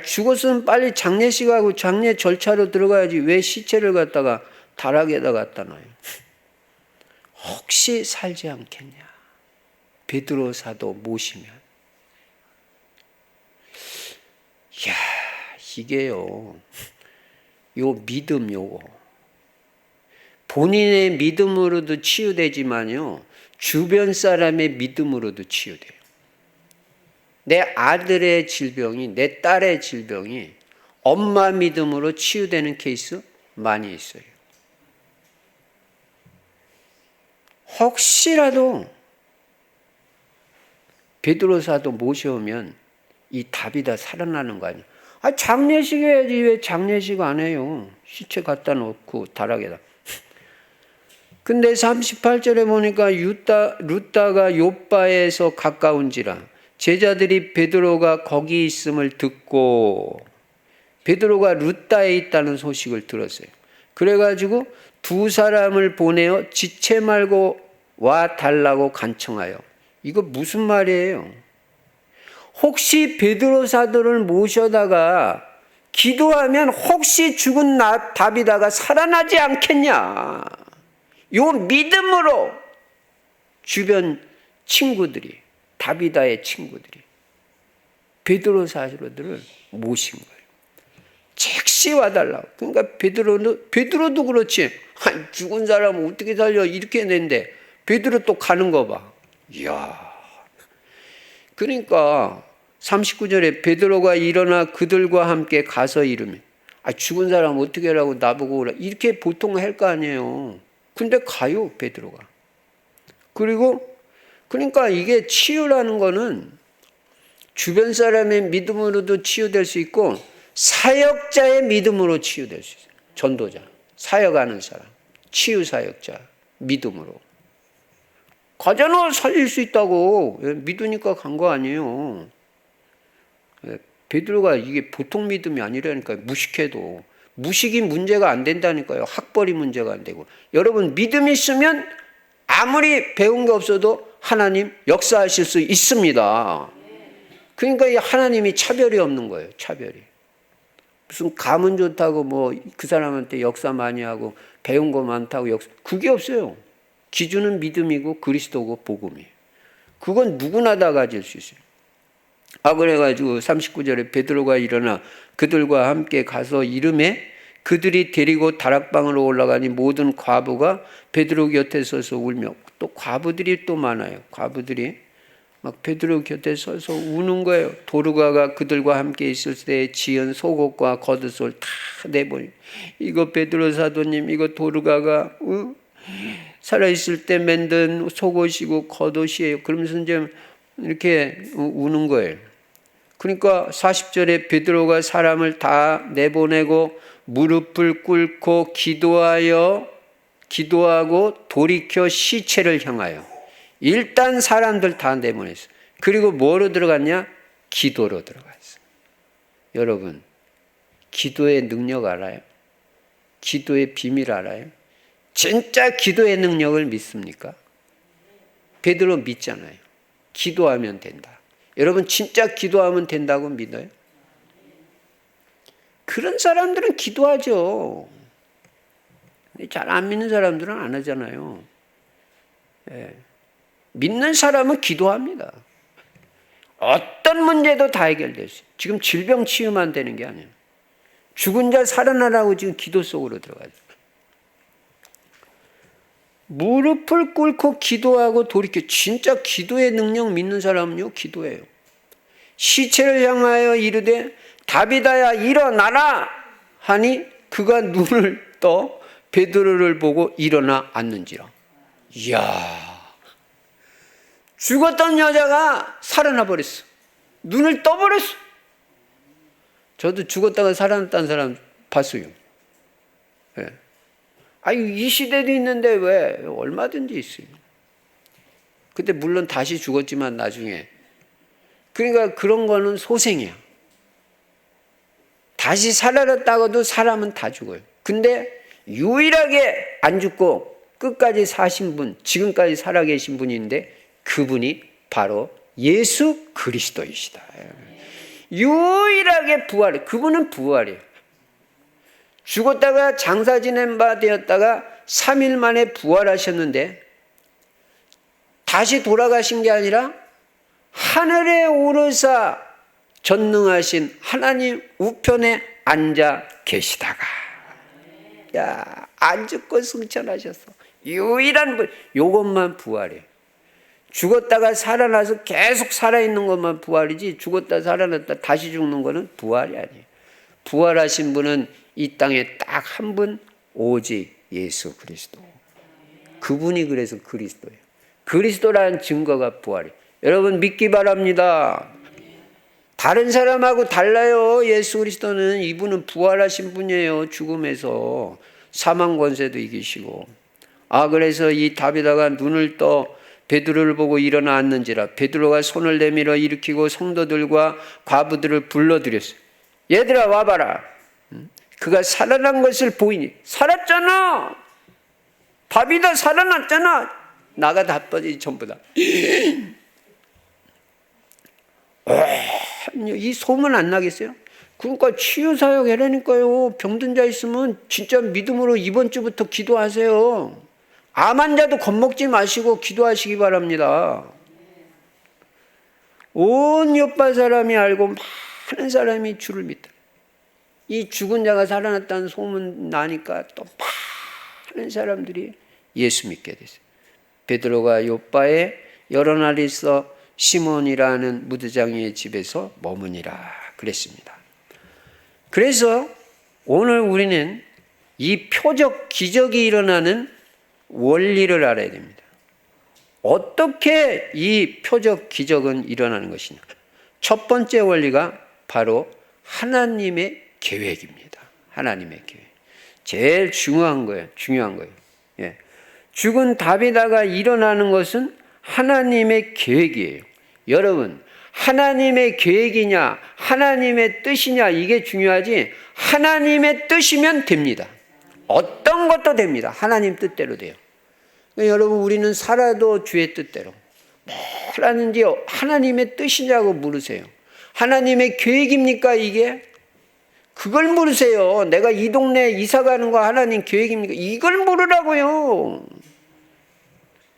죽었으면 빨리 장례식하고 장례 절차로 들어가야지 왜 시체를 갖다가 다락에다 갖다 놔요. 혹시 살지 않겠냐. 베드로 사도 모시면. 이야, 이게요. 요 믿음 요거. 본인의 믿음으로도 치유되지만요. 주변 사람의 믿음으로도 치유돼요. 내 아들의 질병이, 내 딸의 질병이 엄마 믿음으로 치유되는 케이스 많이 있어요. 혹시라도 베드로 사도 모셔오면 이 다비다 살아나는 거 아니에요. 장례식 해야지 왜 장례식 안 해요. 시체 갖다 놓고 다락에다. 근데 38절에 보니까 루다가 욥바에서 가까운지라 제자들이 베드로가 거기 있음을 듣고 베드로가 루다에 있다는 소식을 들었어요. 그래가지고 두 사람을 보내어 지체 말고 와 달라고 간청하여. 이거 무슨 말이에요? 혹시 베드로 사도를 모셔다가 기도하면 혹시 죽은 다비다가 살아나지 않겠냐. 요 믿음으로 주변 친구들이 다비다의 친구들이 베드로 사도를 모신 거예요. 즉시 와달라고. 그러니까 베드로도 그렇지. 죽은 사람은 어떻게 살려 이렇게 했는데 베드로 또 가는 거 봐. 이야. 그러니까 39절에 베드로가 일어나 그들과 함께 가서 이르매, 죽은 사람 어떻게 하라고 나보고 오라, 이렇게 보통 할 거 아니에요. 근데 가요, 베드로가. 그리고 그러니까 이게 치유라는 거는 주변 사람의 믿음으로도 치유될 수 있고 사역자의 믿음으로 치유될 수 있어요. 전도자, 사역하는 사람, 치유 사역자 믿음으로 가잖아. 살릴 수 있다고 믿으니까 간 거 아니에요. 베드로가 이게 보통 믿음이 아니라니까요. 무식해도 무식이 문제가 안 된다니까요. 학벌이 문제가 안 되고. 여러분 믿음이 있으면 아무리 배운 게 없어도 하나님 역사하실 수 있습니다. 그러니까 이 하나님이 차별이 없는 거예요. 차별이. 무슨 가문 좋다고 뭐 그 사람한테 역사 많이 하고 배운 거 많다고 역사, 그게 없어요. 기준은 믿음이고 그리스도고 복음이에요. 그건 누구나 다 가질 수 있어요. 그래가지고 39절에 베드로가 일어나 그들과 함께 가서 이르매 그들이 데리고 다락방으로 올라가니 모든 과부가 베드로 곁에 서서 울며, 또 과부들이 또 많아요. 과부들이 막 베드로 곁에 서서 우는 거예요. 도르가가 그들과 함께 있을 때 지은 속옷과 겉옷을 다 내버리, 이거 베드로 사도님, 이거 도르가가 살아있을 때 만든 속옷이고 겉옷이에요. 그러면서 이제 이렇게 우는 거예요. 그러니까 40절에 베드로가 사람을 다 내보내고 무릎을 꿇고 기도하고 돌이켜 시체를 향하여, 일단 사람들 다 내보냈어요. 그리고 뭐로 들어갔냐? 기도로 들어갔어요. 여러분, 기도의 능력 알아요? 기도의 비밀 알아요? 진짜 기도의 능력을 믿습니까? 베드로 믿잖아요. 기도하면 된다. 여러분 진짜 기도하면 된다고 믿어요? 그런 사람들은 기도하죠. 잘 안 믿는 사람들은 안 하잖아요. 믿는 사람은 기도합니다. 어떤 문제도 다 해결될 수 있어요. 지금 질병 치유만 되는 게 아니에요. 죽은 자 살아나라고 지금 기도 속으로 들어가죠. 무릎을 꿇고 기도하고 돌이켜, 진짜 기도의 능력 믿는 사람은요, 기도해요. 시체를 향하여 이르되 다비다야 일어나라 하니 그가 눈을 떠 베드로를 보고 일어나 앉는지라. 이야, 죽었던 여자가 살아나 버렸어. 눈을 떠버렸어. 저도 죽었다가 살아났다는 사람 봤어요. 이 시대도 있는데 왜? 얼마든지 있어요. 근데 물론 다시 죽었지만 나중에. 그러니까 그런 거는 소생이야. 다시 살아났다고도 사람은 다 죽어요. 근데 유일하게 안 죽고 끝까지 사신 분, 지금까지 살아계신 분인데 그분이 바로 예수 그리스도이시다. 유일하게 부활해. 그분은 부활이에요. 죽었다가 장사 지낸 바 되었다가 3일 만에 부활하셨는데 다시 돌아가신 게 아니라 하늘에 오르사 전능하신 하나님 우편에 앉아 계시다가, 야, 안 죽고 승천하셨어. 유일한 분, 요것만 부활이에요. 죽었다가 살아나서 계속 살아있는 것만 부활이지, 죽었다 살아났다 다시 죽는 거는 부활이 아니에요. 부활하신 분은 이 땅에 딱 한 분, 오직 예수 그리스도. 그분이 그래서 그리스도예요. 그리스도라는 증거가 부활이에요. 여러분 믿기 바랍니다. 다른 사람하고 달라요. 예수 그리스도는, 이분은 부활하신 분이에요. 죽음에서 사망 권세도 이기시고. 그래서 이 다비다가 눈을 떠 베드로를 보고 일어나 앉는지라. 베드로가 손을 내밀어 일으키고 성도들과 과부들을 불러들였어요. 얘들아 와봐라. 그가 살아난 것을 보이니. 살았잖아. 다비다 살아났잖아. 나가 다 빠지지 전부 다. 이 소문 안 나겠어요? 그러니까 치유사역 해라니까요. 병든 자 있으면 진짜 믿음으로 이번 주부터 기도하세요. 암 환자도 겁먹지 마시고 기도하시기 바랍니다. 온 요파 사람이 알고 많은 사람이 주를 믿다. 이 죽은 자가 살아났다는 소문 나니까 또 많은 사람들이 예수 믿게 됐어요. 베드로가 요파에 여러 날 있어 시몬이라는 무드장이의 집에서 머무니라 그랬습니다. 그래서 오늘 우리는 이 표적 기적이 일어나는 원리를 알아야 됩니다. 어떻게 이 표적 기적은 일어나는 것이냐? 첫 번째 원리가 바로 하나님의 계획입니다. 하나님의 계획. 제일 중요한 거예요. 예. 죽은 다비다가 일어나는 것은 하나님의 계획이에요. 여러분, 하나님의 계획이냐, 하나님의 뜻이냐, 이게 중요하지, 하나님의 뜻이면 됩니다. 어떤 것도 됩니다. 하나님 뜻대로 돼요. 그러니까 여러분, 우리는 살아도 주의 뜻대로. 뭘 하는지 하나님의 뜻이냐고 물으세요. 하나님의 계획입니까, 이게? 그걸 물으세요. 내가 이 동네에 이사 가는 거 하나님 계획입니까? 이걸 물으라고요.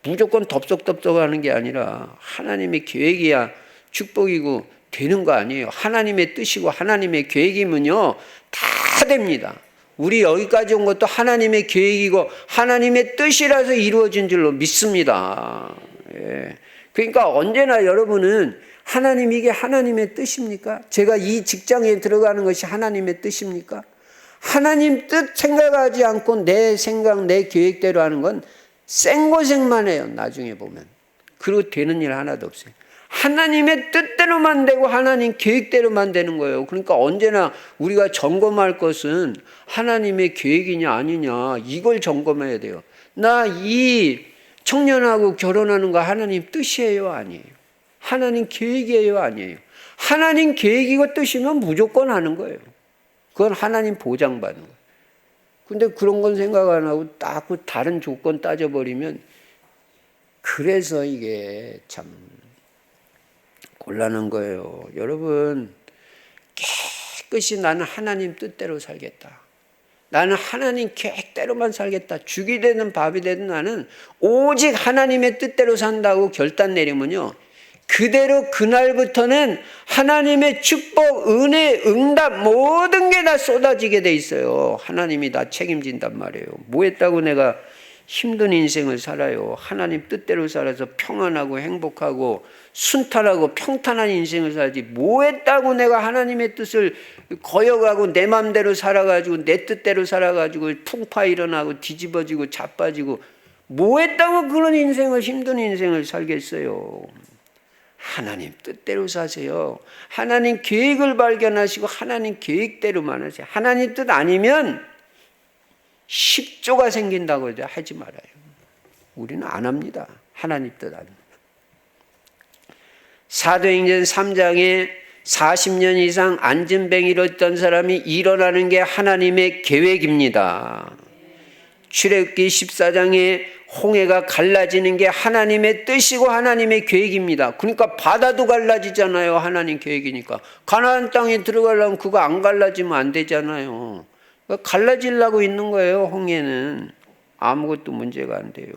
무조건 덥석덥석 하는 게 아니라 하나님의 계획이야 축복이고 되는 거 아니에요. 하나님의 뜻이고 하나님의 계획이면요 다 됩니다. 우리 여기까지 온 것도 하나님의 계획이고 하나님의 뜻이라서 이루어진 줄로 믿습니다. 예. 그러니까 언제나 여러분은 하나님, 이게 하나님의 뜻입니까? 제가 이 직장에 들어가는 것이 하나님의 뜻입니까? 하나님 뜻 생각하지 않고 내 생각, 내 계획대로 하는 건 생고생만 해요. 나중에 보면. 그리고 되는 일 하나도 없어요. 하나님의 뜻대로만 되고 하나님 계획대로만 되는 거예요. 그러니까 언제나 우리가 점검할 것은 하나님의 계획이냐 아니냐, 이걸 점검해야 돼요. 나 이 청년하고 결혼하는 거 하나님 뜻이에요 아니에요? 하나님 계획이에요 아니에요? 하나님 계획이고 뜻이면 무조건 하는 거예요. 그건 하나님 보장받는 거예요. 근데 그런 건 생각 안 하고 딱 다른 조건 따져버리면, 그래서 이게 참 곤란한 거예요. 여러분, 깨끗이 나는 하나님 뜻대로 살겠다. 나는 하나님 계획대로만 살겠다. 죽이 되든 밥이 되든 나는 오직 하나님의 뜻대로 산다고 결단 내리면요, 그대로 그날부터는 하나님의 축복, 은혜, 응답 모든 게 다 쏟아지게 돼 있어요. 하나님이 다 책임진단 말이에요. 뭐 했다고 내가 힘든 인생을 살아요. 하나님 뜻대로 살아서 평안하고 행복하고 순탄하고 평탄한 인생을 살지, 뭐 했다고 내가 하나님의 뜻을 거역하고 내 맘대로 살아가지고 내 뜻대로 살아가지고 풍파 일어나고 뒤집어지고 자빠지고, 뭐 했다고 그런 인생을, 힘든 인생을 살겠어요. 하나님 뜻대로 사세요. 하나님 계획을 발견하시고 하나님 계획대로만 하세요. 하나님 뜻 아니면 십조가 생긴다고 해도 하지 말아요. 우리는 안 합니다. 하나님 뜻 아닙니다. 사도행전 3장에 40년 이상 안진뱅이로 있던 사람이 일어나는 게 하나님의 계획입니다. 출애굽기 14장에 홍해가 갈라지는 게 하나님의 뜻이고 하나님의 계획입니다. 그러니까 바다도 갈라지잖아요. 하나님 계획이니까. 가나안 땅에 들어가려면 그거 안 갈라지면 안 되잖아요. 그러니까 갈라지려고 있는 거예요. 홍해는 아무것도 문제가 안 돼요.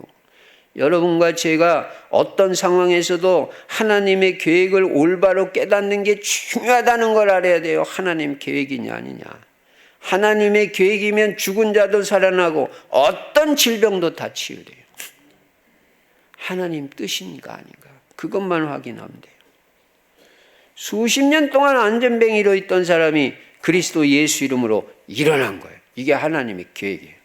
여러분과 제가 어떤 상황에서도 하나님의 계획을 올바로 깨닫는 게 중요하다는 걸 알아야 돼요. 하나님 계획이냐 아니냐. 하나님의 계획이면 죽은 자도 살아나고 어떤 질병도 다 치유돼요. 하나님 뜻인가 아닌가, 그것만 확인하면 돼요. 수십 년 동안 안전뱅이로 있던 사람이 그리스도 예수 이름으로 일어난 거예요. 이게 하나님의 계획이에요.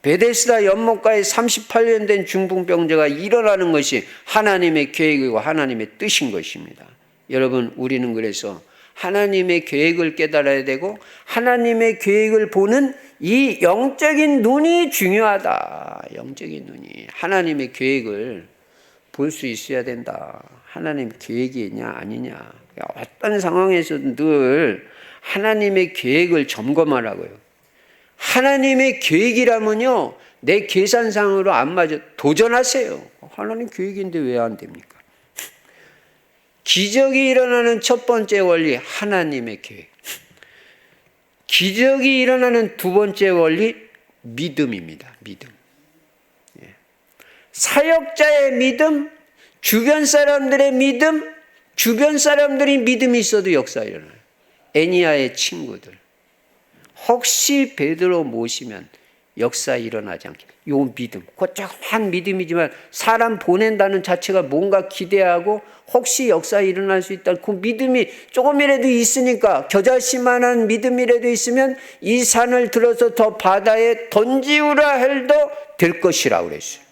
베데스다 연못가에 38년 된 중풍병자가 일어나는 것이 하나님의 계획이고 하나님의 뜻인 것입니다. 여러분, 우리는 그래서 하나님의 계획을 깨달아야 되고 하나님의 계획을 보는 이 영적인 눈이 중요하다. 영적인 눈이 하나님의 계획을 볼 수 있어야 된다. 하나님 계획이냐 아니냐. 어떤 상황에서든 늘 하나님의 계획을 점검하라고요. 하나님의 계획이라면요, 내 계산상으로 안 맞아 도전하세요. 하나님 계획인데 왜 안 됩니까? 기적이 일어나는 첫 번째 원리, 하나님의 계획. 기적이 일어나는 두 번째 원리, 믿음입니다. 믿음. 사역자의 믿음, 주변 사람들의 믿음, 주변 사람들이 믿음이 있어도 역사 일어나요. 애니야의 친구들. 혹시 베드로 모시면 역사 일어나지 않게. 요 믿음, 고작한 믿음이지만 사람 보낸다는 자체가 뭔가 기대하고 혹시 역사 일어날 수 있다. 그 믿음이 조금이라도 있으니까, 겨자씨만한 믿음이라도 있으면 이 산을 들어서 더 바다에 던지우라 해도 될 것이라고 그랬어요.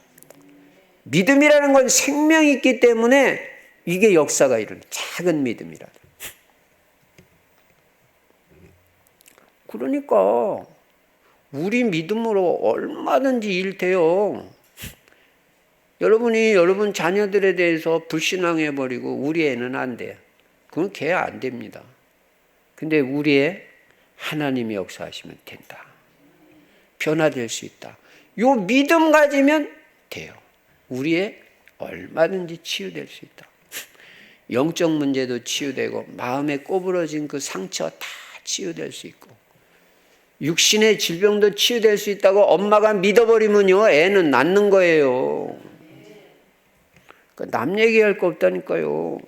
믿음이라는 건 생명이 있기 때문에 이게 역사가 일어나. 작은 믿음이라도. 그러니까 우리 믿음으로 얼마든지 일 돼요. 여러분이 여러분 자녀들에 대해서 불신앙해버리고 우리 애는 안 돼요. 그건 걔 안 됩니다. 근데 우리 애 하나님이 역사하시면 된다. 변화될 수 있다. 요 믿음 가지면 돼요. 우리 애 얼마든지 치유될 수 있다. 영적 문제도 치유되고 마음에 꼬부러진 그 상처 다 치유될 수 있고 육신의 질병도 치유될 수 있다고 엄마가 믿어버리면요, 애는 낫는 거예요. 남 얘기할 거 없다니까요.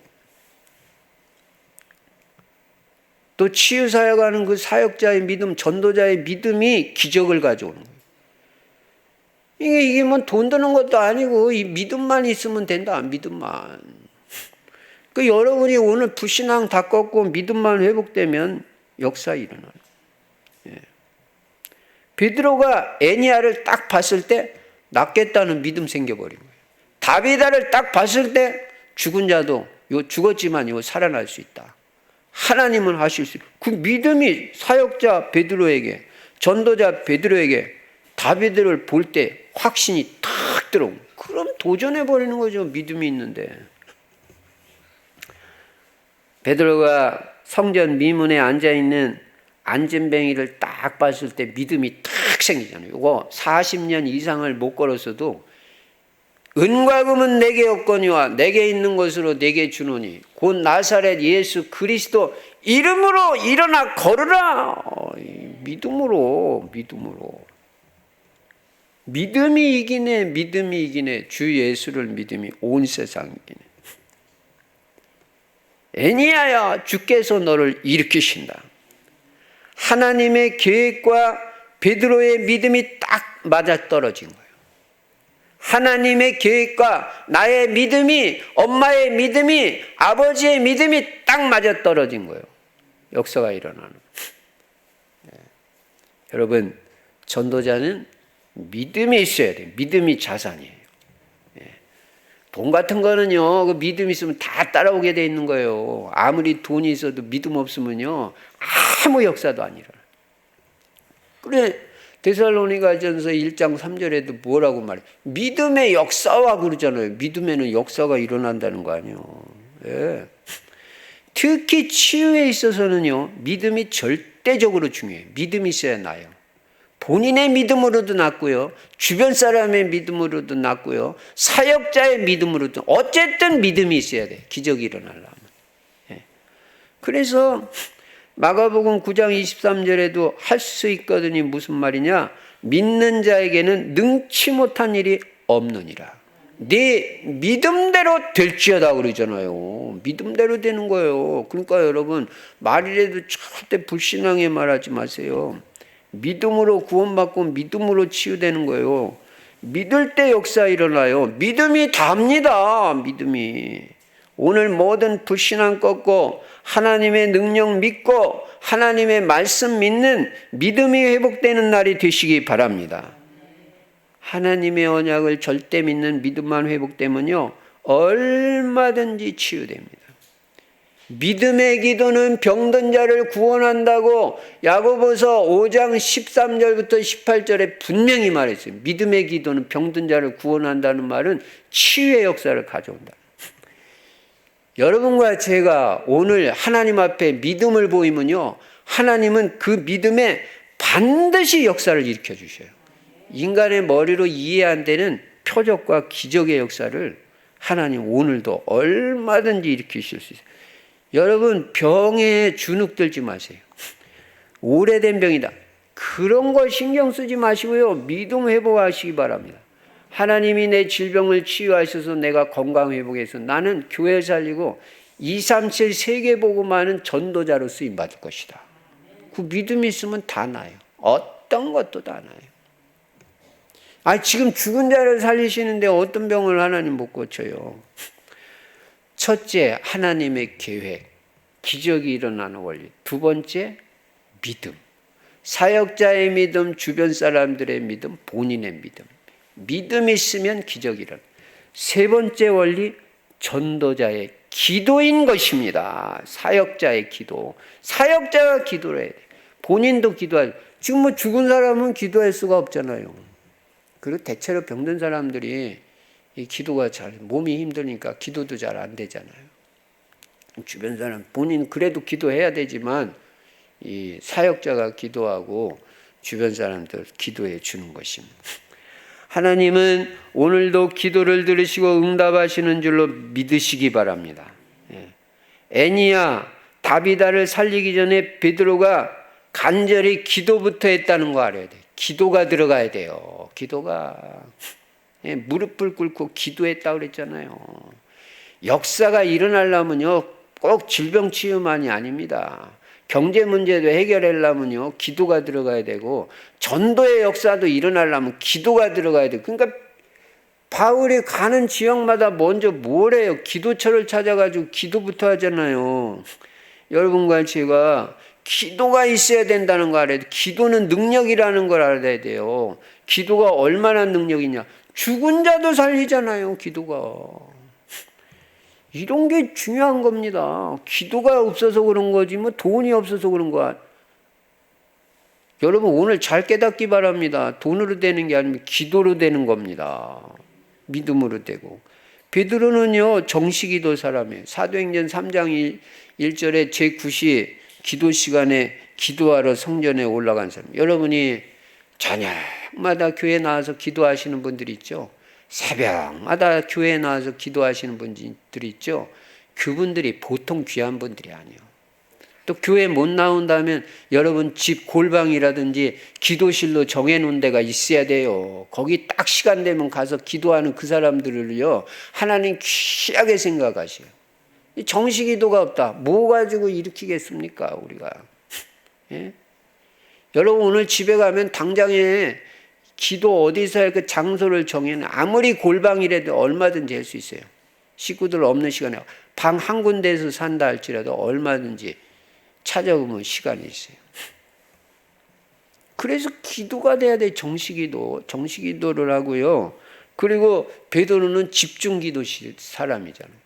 또 치유사역하는 그 사역자의 믿음, 전도자의 믿음이 기적을 가져오는 거예요. 이게 뭐 돈 드는 것도 아니고 이 믿음만 있으면 된다. 믿음만. 그 여러분이 오늘 불신앙 다 꺾고 믿음만 회복되면 역사 일어나요. 베드로가 애니야를 딱 봤을 때 낫겠다는 믿음 생겨버린 거예요. 다비다를 딱 봤을 때 죽은 자도 죽었지만 이거 살아날 수 있다. 하나님은 하실 수 있다. 그 믿음이 사역자 베드로에게, 전도자 베드로에게 다비드를 볼 때 확신이 탁 들어오고, 그럼 도전해버리는 거죠. 믿음이 있는데. 베드로가 성전 미문에 앉아있는 안전뱅이를 딱 봤을 때 믿음이 탁 생기잖아요. 이거 40년 이상을 못 걸었어도 은과 금은 내게 없거니와 내게 있는 것으로 내게 주노니 곧 나사렛 예수 그리스도 이름으로 일어나 걸으라. 믿음으로. 믿음이 이기네. 주 예수를 믿음이 온 세상 이기네. 애니야야, 주께서 너를 일으키신다. 하나님의 계획과 베드로의 믿음이 딱 맞아떨어진 거예요. 하나님의 계획과 나의 믿음이, 엄마의 믿음이, 아버지의 믿음이 딱 맞아떨어진 거예요. 역사가 일어나는 거예요. 여러분, 전도자는 믿음이 있어야 돼요. 믿음이 자산이에요. 돈 같은 거는요, 그 믿음 있으면 다 따라오게 돼 있는 거예요. 아무리 돈이 있어도 믿음 없으면요, 아무 역사도 안 일어나요. 그래, 데살로니가전서 1장 3절에도 뭐라고 말해요? 믿음의 역사와 그러잖아요. 믿음에는 역사가 일어난다는 거 아니에요. 예. 특히 치유에 있어서는요, 믿음이 절대적으로 중요해요. 믿음이 있어야 나요. 본인의 믿음으로도 낫고요, 주변 사람의 믿음으로도 낫고요, 사역자의 믿음으로도, 어쨌든 믿음이 있어야 돼. 기적이 일어나려면. 예. 그래서 마가복음 9장 23절에도 할 수 있거든요. 무슨 말이냐? 믿는 자에게는 능치 못한 일이 없느니라. 네 믿음대로 될지어다 그러잖아요. 믿음대로 되는 거예요. 그러니까 여러분, 말이라도 절대 불신앙에 말하지 마세요. 믿음으로 구원받고 믿음으로 치유되는 거예요. 믿을 때 역사 일어나요. 믿음이 답니다. 믿음이. 오늘 모든 불신앙 꺾고 하나님의 능력 믿고 하나님의 말씀 믿는 믿음이 회복되는 날이 되시기 바랍니다. 하나님의 언약을 절대 믿는 믿음만 회복되면요, 얼마든지 치유됩니다. 믿음의 기도는 병든 자를 구원한다고 야고보서 5장 13절부터 18절에 분명히 말했어요. 믿음의 기도는 병든 자를 구원한다는 말은 치유의 역사를 가져온다. 여러분과 제가 오늘 하나님 앞에 믿음을 보이면요, 하나님은 그 믿음에 반드시 역사를 일으켜 주셔요. 인간의 머리로 이해 안 되는 표적과 기적의 역사를 하나님 오늘도 얼마든지 일으키실 수 있어요. 여러분, 병에 주눅 들지 마세요. 오래된 병이다. 그런 거 신경 쓰지 마시고요, 믿음 회복하시기 바랍니다. 하나님이 내 질병을 치유하셔서 내가 건강 회복해서 나는 교회 살리고 237 세계복음하는 전도자로 쓰임받을 것이다. 그 믿음이 있으면 다 나아요. 어떤 것도 다 나아요. 지금 죽은 자를 살리시는데 어떤 병을 하나님 못 고쳐요? 첫째, 하나님의 계획, 기적이 일어나는 원리. 두 번째, 믿음. 사역자의 믿음, 주변 사람들의 믿음, 본인의 믿음. 믿음이 있으면 기적이 일어나. 세 번째 원리, 전도자의 기도인 것입니다. 사역자의 기도. 사역자가 기도를 해야 돼. 본인도 기도하죠. 지금 뭐 죽은 사람은 기도할 수가 없잖아요. 그리고 대체로 병든 사람들이 이 기도가 몸이 힘드니까 기도도 잘 안 되잖아요. 주변 사람, 본인 그래도 기도해야 되지만 이 사역자가 기도하고 주변 사람들 기도해 주는 것입니다. 하나님은 오늘도 기도를 들으시고 응답하시는 줄로 믿으시기 바랍니다. 애니야, 다비다를 살리기 전에 베드로가 간절히 기도부터 했다는 거 알아야 돼요. 기도가 들어가야 돼요. 기도가. 무릎을 꿇고 기도했다고 그랬잖아요. 역사가 일어나려면요, 꼭 질병 치유만이 아닙니다. 경제 문제도 해결하려면요, 기도가 들어가야 되고, 전도의 역사도 일어나려면 기도가 들어가야 돼요. 그러니까 바울이 가는 지역마다 먼저 뭘 해요? 기도처를 찾아가지고 기도부터 하잖아요. 여러분과 제가 기도가 있어야 된다는 거 알아야 돼요. 기도는 능력이라는 걸 알아야 돼요. 기도가 얼마나 능력이냐. 죽은 자도 살리잖아요, 기도가. 이런 게 중요한 겁니다. 기도가 없어서 그런 거지 뭐 돈이 없어서 그런 거야. 여러분 오늘 잘 깨닫기 바랍니다. 돈으로 되는 게 아니면 기도로 되는 겁니다. 믿음으로 되고. 베드로는요 정식기도 사람이에요. 사도행전 3장 1절에 제9시 기도 시간에 기도하러 성전에 올라간 사람. 여러분이 저녁마다 교회 나와서 기도하시는 분들이 있죠. 새벽마다 교회에 나와서 기도하시는 분들이 있죠. 그분들이 보통 귀한 분들이 아니에요. 또 교회 못 나온다면 여러분 집 골방이라든지 기도실로 정해놓은 데가 있어야 돼요. 거기 딱 시간 되면 가서 기도하는 그 사람들을요 하나님 귀하게 생각하세요. 정식기도가 없다. 뭐 가지고 일으키겠습니까 우리가? 예? 여러분 오늘 집에 가면 당장에 기도 어디서 할 그 장소를 정해는 아무리 골방이라도 얼마든지 할 수 있어요. 식구들 없는 시간에 방 한 군데에서 산다 할지라도 얼마든지 찾아오면 시간이 있어요. 그래서 기도가 돼야 돼. 정식기도를 하고요. 그리고 베드로는 집중기도 사람이잖아요.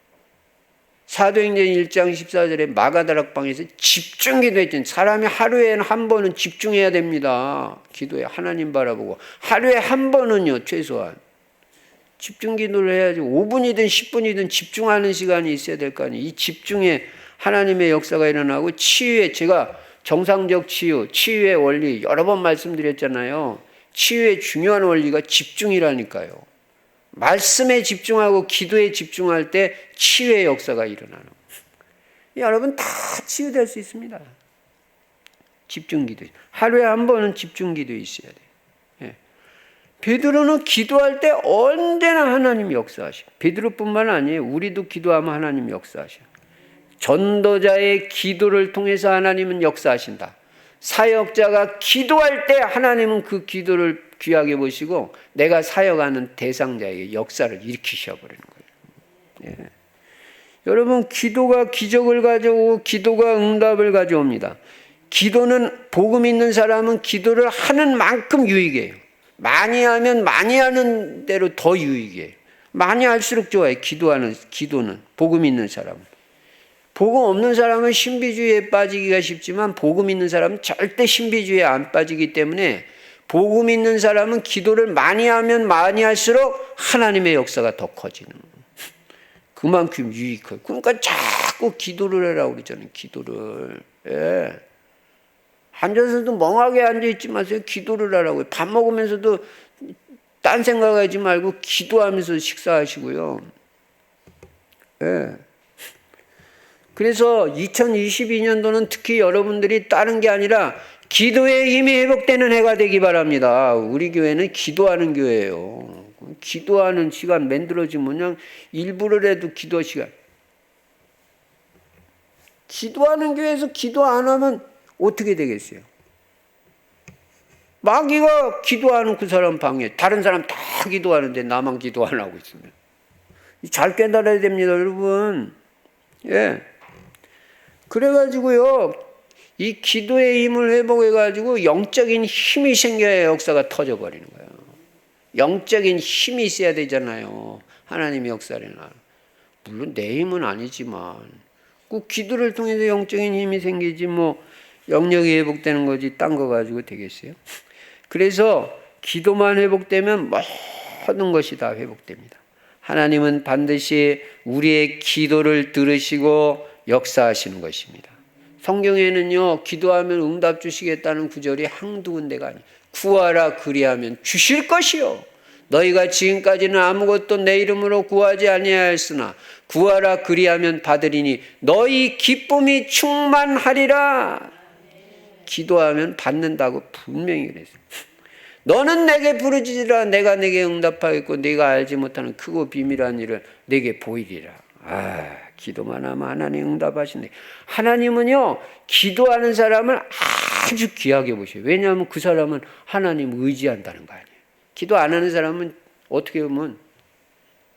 사도행전 1장 14절에 마가다락방에서 집중기도 했잖아요. 사람이 하루에 한 번은 집중해야 됩니다. 기도에 하나님 바라보고 하루에 한 번은요 최소한 집중기도를 해야지. 5분이든 10분이든 집중하는 시간이 있어야 될 거 아니에요. 이 집중에 하나님의 역사가 일어나고 치유에 제가 정상적 치유의 원리 여러 번 말씀드렸잖아요. 치유의 중요한 원리가 집중이라니까요. 말씀에 집중하고 기도에 집중할 때 치유의 역사가 일어나는 거예요. 여러분 다 치유될 수 있습니다. 집중기도. 하루에 한 번은 집중기도 있어야 돼요. 예. 베드로는 기도할 때 언제나 하나님 역사하셔. 베드로뿐만 아니에요. 우리도 기도하면 하나님 역사하셔. 전도자의 기도를 통해서 하나님은 역사하신다. 사역자가 기도할 때 하나님은 그 기도를 귀하게 보시고 내가 사역하는 대상자의 역사를 일으키셔 버리는 거예요. 예. 여러분 기도가 기적을 가져오고 기도가 응답을 가져옵니다. 기도는 복음 있는 사람은 기도를 하는 만큼 유익해요. 많이 하면 많이 하는 대로 더 유익해요. 많이 할수록 좋아요. 기도는 복음 있는 사람은. 복음 없는 사람은 신비주의에 빠지기가 쉽지만 복음 있는 사람은 절대 신비주의에 안 빠지기 때문에 복음 있는 사람은 기도를 많이 하면 많이 할수록 하나님의 역사가 더 커지는 거예요. 그만큼 유익해요. 그러니까 자꾸 기도를 해라고 그러잖아요. 기도를. 예. 앉아서도 멍하게 앉아있지 마세요. 기도를 하라고요. 밥 먹으면서도 딴 생각하지 말고 기도하면서 식사하시고요. 예. 그래서 2022년도는 특히 여러분들이 다른 게 아니라 기도의 힘이 회복되는 해가 되기 바랍니다. 우리 교회는 기도하는 교회예요. 기도하는 시간 만들어지면 그냥 일부러라도 기도 시간. 기도하는 교회에서 기도 안 하면 어떻게 되겠어요? 마귀가 기도하는 그 사람 방해, 다른 사람 다 기도하는데 나만 기도 안 하고 있으면. 잘 깨달아야 됩니다, 여러분. 예. 그래가지고요, 이 기도의 힘을 회복해가지고 영적인 힘이 생겨야 역사가 터져버리는 거예요. 영적인 힘이 있어야 되잖아요. 하나님의 역사를. 물론 내 힘은 아니지만, 그 기도를 통해서 영적인 힘이 생기지, 뭐, 영역이 회복되는 거지, 딴 거 가지고 되겠어요? 그래서 기도만 회복되면 모든 것이 다 회복됩니다. 하나님은 반드시 우리의 기도를 들으시고 역사하시는 것입니다. 성경에는요, 기도하면 응답 주시겠다는 구절이 한두 군데가 아니에요. 구하라 그리하면 주실 것이요. 너희가 지금까지는 아무것도 내 이름으로 구하지 아니하였으나 구하라 그리하면 받으리니 너희 기쁨이 충만하리라. 기도하면 받는다고 분명히 그랬어요. 너는 내게 부르짖으라 내가 내게 응답하겠고 네가 알지 못하는 크고 비밀한 일을 내게 보이리라. 기도만 하면 하나님 응답하신대. 하나님은요, 기도하는 사람을 아주 귀하게 보셔요. 왜냐하면 그 사람은 하나님 의지한다는 거 아니에요. 기도 안 하는 사람은 어떻게 보면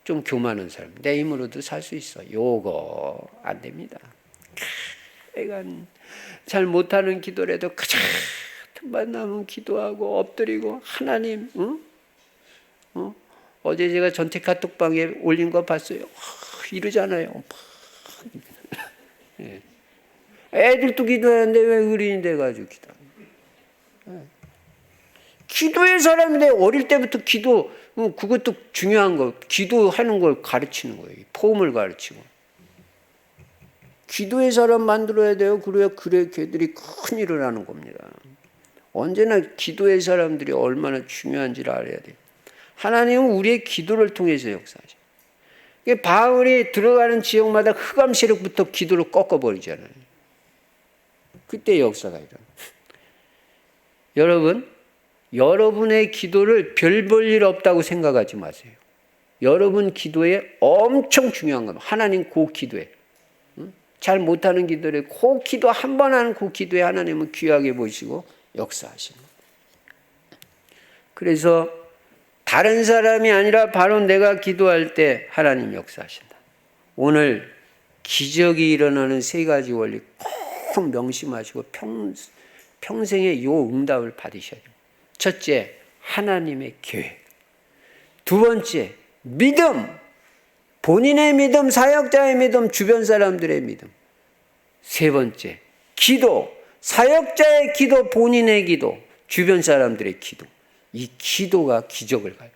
좀 교만한 사람, 내 힘으로도 살 수 있어. 요거 안 됩니다. 내가 잘 못하는 기도라도 가장 만나면 기도하고 엎드리고 하나님, 어제 제가 전체 카톡방에 올린 거 봤어요. 이러잖아요. 예. 애들도 기도하는데 왜 어린이 돼가지고 기도하는? 기도의 사람인데 어릴 때부터 기도, 그것도 중요한 거. 기도하는 걸 가르치는 거예요. 폼을 가르치고. 기도의 사람 만들어야 돼요. 그래 걔들이 큰 일을 하는 겁니다. 언제나 기도의 사람들이 얼마나 중요한지를 알아야 돼요. 하나님은 우리의 기도를 통해서 역사하셔요. 바울이 들어가는 지역마다 흑암 세력부터 기도를 꺾어버리잖아요. 그때 역사가 일어나요. 여러분, 여러분의 기도를 별 볼 일 없다고 생각하지 마세요. 여러분 기도에 엄청 중요한 겁니다. 하나님 그 기도에. 잘 못하는 기도에 그 기도 한 번 하는 그 기도에 하나님은 귀하게 보시고 역사하시는 겁니다. 그래서 다른 사람이 아니라 바로 내가 기도할 때 하나님 역사하신다. 오늘 기적이 일어나는 세 가지 원리 꼭 명심하시고 평생에 이 응답을 받으셔야 돼요. 첫째, 하나님의 계획. 두 번째, 믿음. 본인의 믿음, 사역자의 믿음, 주변 사람들의 믿음. 세 번째, 기도. 사역자의 기도, 본인의 기도, 주변 사람들의 기도. 이 기도가 기적을 가요.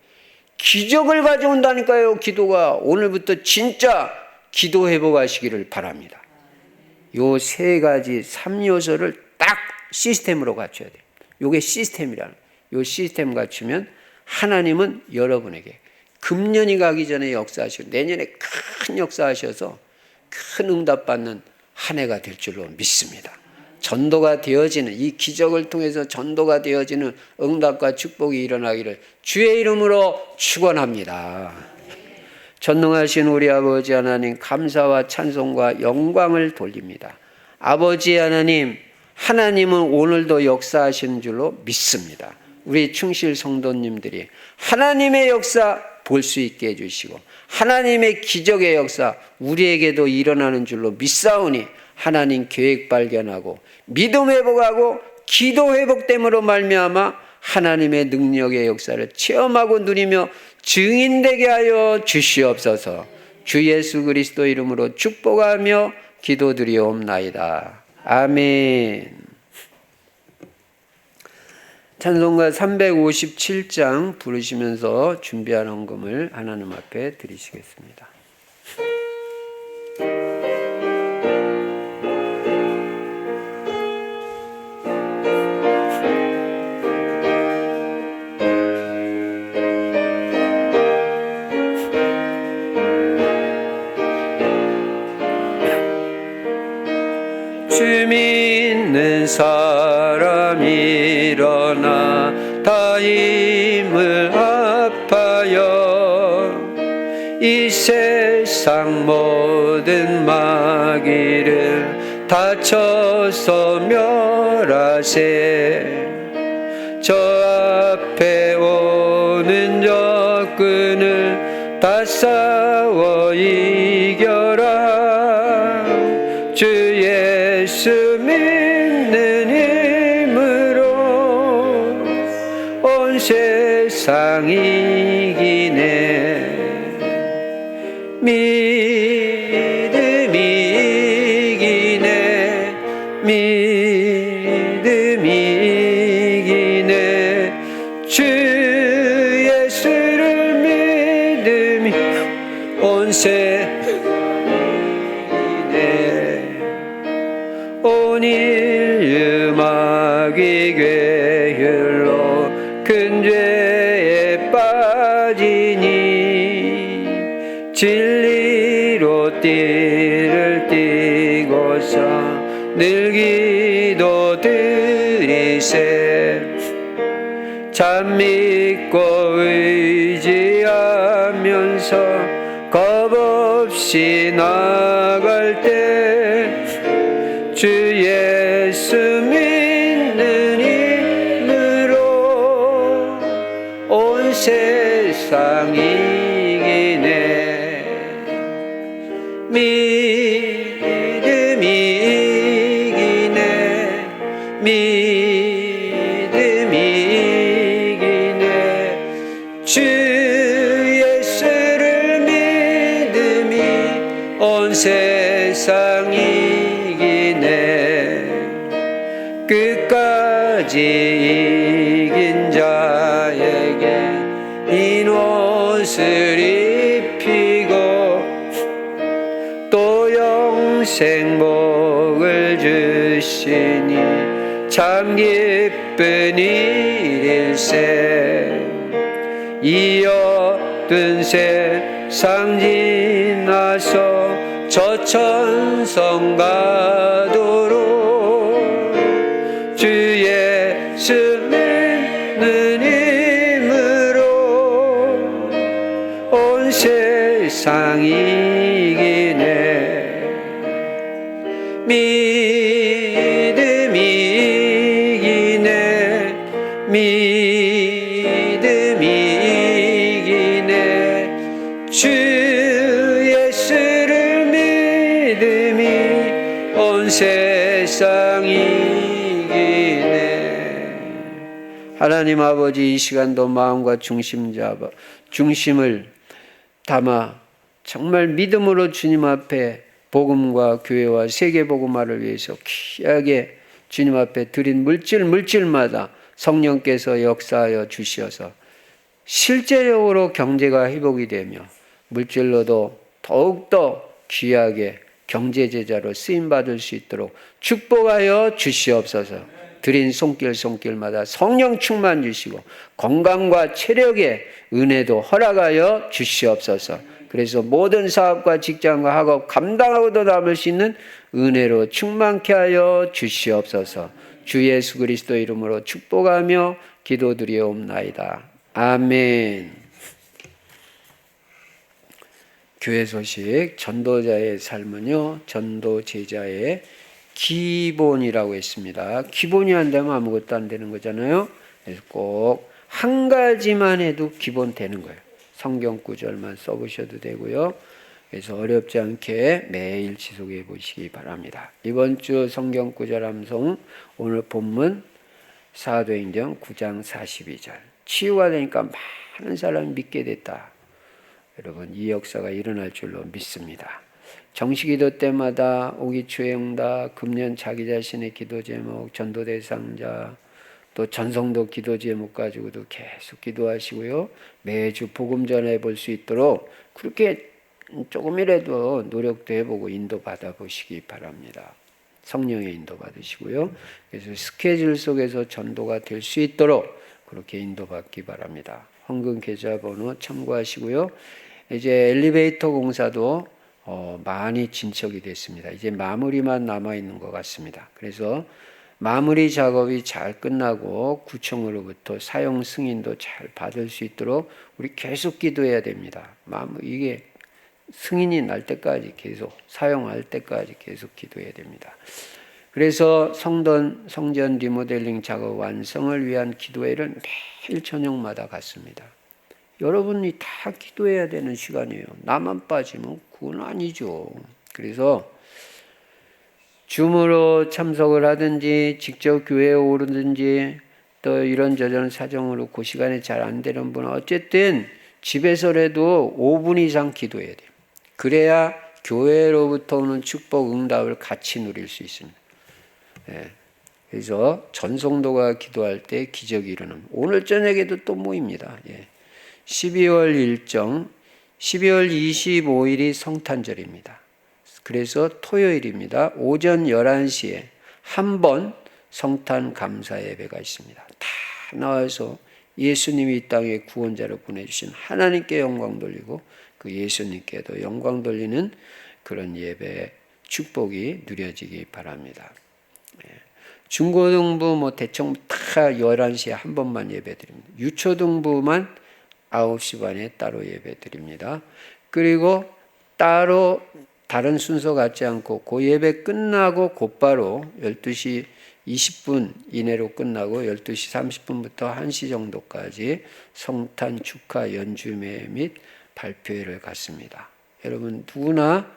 기적을 가져온다니까요. 기도가. 오늘부터 진짜 기도 회복하시기를 바랍니다. 요 세 가지 3요소를 딱 시스템으로 갖춰야 돼요. 요게 시스템이라는 거예요. 요 시스템 갖추면 하나님은 여러분에게 금년이 가기 전에 역사하시고 내년에 큰 역사하셔서 큰 응답받는 한 해가 될 줄로 믿습니다. 전도가 되어지는, 이 기적을 통해서 전도가 되어지는 응답과 축복이 일어나기를 주의 이름으로 축원합니다. 전능하신 우리 아버지 하나님, 감사와 찬송과 영광을 돌립니다. 아버지 하나님, 하나님은 오늘도 역사하시는 줄로 믿습니다. 우리 충실 성도님들이 하나님의 역사 볼 수 있게 해주시고 하나님의 기적의 역사 우리에게도 일어나는 줄로 믿사오니 하나님 계획 발견하고 믿음 회복하고 기도 회복됨으로 말미암아 하나님의 능력의 역사를 체험하고 누리며 증인되게 하여 주시옵소서. 주 예수 그리스도 이름으로 축복하며 기도드리옵나이다. 아멘. 찬송가 357장 부르시면서 준비한 헌금을 하나님 앞에 드리시겠습니다. 주 믿는 사람 일어나 다 힘을 합하여 이 세상 모든 마귀를 다쳐서 멸하세. 저 앞에 오는 적군을 다 싸워 이겨라. 주 예수 믿는 힘으로 온 세상 이기네. 믿음이 이기네. 믿음이 이기네. 주 예수를 믿음이 온 세상 이기네. 온 인류 마귀 괴율로 큰 죄에 빠지니 진리로 띠를 띠고서 늘 기도 드리세. 참 믿고 의지하면서 겁 없이 나갈 때 주 예수 믿는 힘으로 온 세상 이기네. 믿음이 이기네. 믿음이 이기네. 주 예수를 믿음이 온 세상 이기네. 끝까지 이긴 자에게 흰 옷을 입히고 또 영생복을 주시니 참 기쁜 일일세. 이어둔 세상 지나서 저 천성 가도록 주 예수 믿는 힘으로 온 세상 이기네. 믿음이 이기네. 믿음이 이기네. 주 예수를 믿음이 온 세상 이기네. 하나님 아버지, 이 시간도 마음과 중심을 담아 정말 믿음으로 주님 앞에 복음과 교회와 세계복음화를 위해서 귀하게 주님 앞에 드린 물질마다 성령께서 역사하여 주셔서 실제적으로 경제가 회복이 되며 물질로도 더욱더 귀하게 경제제자로 쓰임받을 수 있도록 축복하여 주시옵소서. 드린 손길마다 성령 충만 주시고 건강과 체력의 은혜도 허락하여 주시옵소서. 그래서 모든 사업과 직장과 학업 감당하고도 남을 수 있는 은혜로 충만케 하여 주시옵소서. 주 예수 그리스도 이름으로 축복하며 기도드리옵나이다. 아멘. 교회 소식, 전도자의 삶은요, 전도 제자의 기본이라고 했습니다. 기본이 안 되면 아무것도 안 되는 거잖아요. 그래서 꼭 한 가지만 해도 기본 되는 거예요. 성경 구절만 써보셔도 되고요. 그래서 어렵지 않게 매일 지속해 보시기 바랍니다. 이번 주 성경 구절 암송, 오늘 본문 사도행전 9장 42절. 치유가 되니까 많은 사람이 믿게 됐다. 여러분, 이 역사가 일어날 줄로 믿습니다. 정시기도 때마다 오기초의 응답, 금년 자기 자신의 기도 제목, 전도 대상자, 또 전성도 기도 제목 가지고도 계속 기도하시고요. 매주 복음 전해 볼 수 있도록 그렇게 조금이라도 노력도 해보고 인도 받아보시기 바랍니다. 성령의 인도 받으시고요. 그래서 스케줄 속에서 전도가 될 수 있도록 그렇게 인도 받기 바랍니다. 헌금 계좌번호 참고하시고요. 이제 엘리베이터 공사도 많이 진척이 됐습니다. 이제 마무리만 남아있는 것 같습니다. 그래서 마무리 작업이 잘 끝나고 구청으로부터 사용 승인도 잘 받을 수 있도록 우리 계속 기도해야 됩니다. 이게 승인이 날 때까지 계속 사용할 때까지 계속 기도해야 됩니다. 그래서 성전 리모델링 작업 완성을 위한 기도회를 매일 저녁마다 갔습니다. 여러분이 다 기도해야 되는 시간이에요. 나만 빠지면 그건 아니죠. 그래서 줌으로 참석을 하든지 직접 교회에 오르든지 또 이런저런 사정으로 그 시간에 잘 안 되는 분은 어쨌든 집에서라도 5분 이상 기도해야 돼요. 그래야 교회로부터 오는 축복 응답을 같이 누릴 수 있습니다. 그래서 전성도가 기도할 때 기적이 일어납니다. 오늘 저녁에도 또 모입니다. 12월 일정 12월 25일이 성탄절입니다. 그래서 토요일입니다. 오전 11시에 한 번 성탄 감사 예배가 있습니다. 다 나와서 예수님이 이 땅에 구원자로 보내주신 하나님께 영광 돌리고 그 예수님께도 영광 돌리는 그런 예배 축복이 누려지기 바랍니다. 중고등부 대충 다 11시에 한 번만 예배 드립니다. 유초등부만 9시 반에 따로 예배 드립니다. 그리고 따로 다른 순서 같지 않고 그 예배 끝나고 곧바로 12시 20분 이내로 끝나고 12시 30분부터 1시 정도까지 성탄 축하 연주회 및 발표회를 갖습니다. 여러분 누구나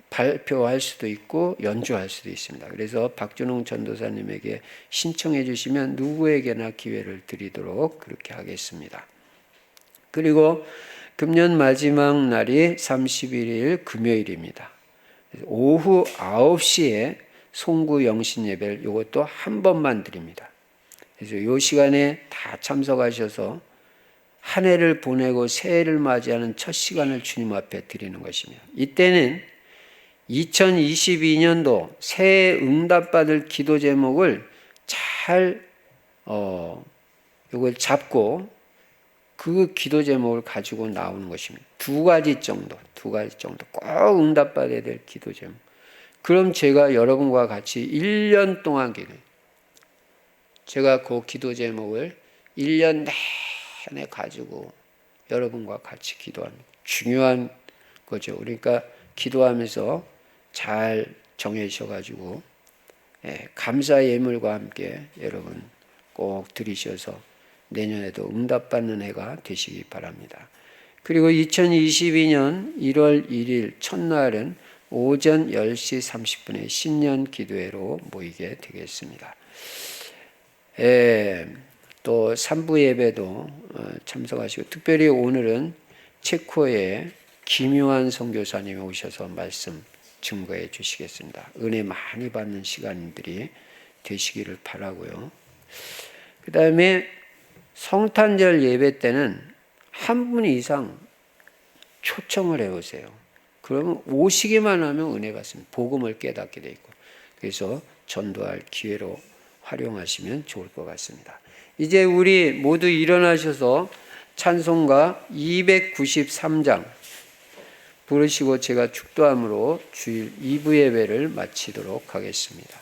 발표할 수도 있고 연주할 수도 있습니다. 그래서 박준홍 전도사님에게 신청해 주시면 누구에게나 기회를 드리도록 그렇게 하겠습니다. 그리고 금년 마지막 날이 31일 금요일입니다. 오후 9시에 송구 영신 예배를 이것도 한 번만 드립니다. 그래서 이 시간에 다 참석하셔서 한 해를 보내고 새해를 맞이하는 첫 시간을 주님 앞에 드리는 것입니다. 이때는 2022년도 새해 응답받을 기도 제목을 잘 이걸 잡고 그 기도 제목을 가지고 나오는 것입니다. 두 가지 정도 꼭 응답받아야 될 기도 제목. 그럼 제가 여러분과 같이 1년 동안 제가 그 기도 제목을 1년 내내 가지고 여러분과 같이 기도합니다. 중요한 거죠. 그러니까 기도하면서 잘 정해주셔가지고 감사 예물과 함께 여러분 꼭 드리셔서 내년에도 응답받는 해가 되시기 바랍니다. 그리고 2022년 1월 1일 첫날은 오전 10시 30분에 신년 기도회로 모이게 되겠습니다. 또 3부 예배도 참석하시고 특별히 오늘은 체코에 김요한 선교사님이 오셔서 말씀 증거해 주시겠습니다. 은혜 많이 받는 시간들이 되시기를 바라고요. 그 다음에 성탄절 예배 때는 한 분 이상 초청을 해오세요. 그러면 오시기만 하면 은혜 받습니다. 복음을 깨닫게 돼 있고. 그래서 전도할 기회로 활용하시면 좋을 것 같습니다. 이제 우리 모두 일어나셔서 찬송가 293장 부르시고 제가 축도함으로 주일 2부 예배를 마치도록 하겠습니다.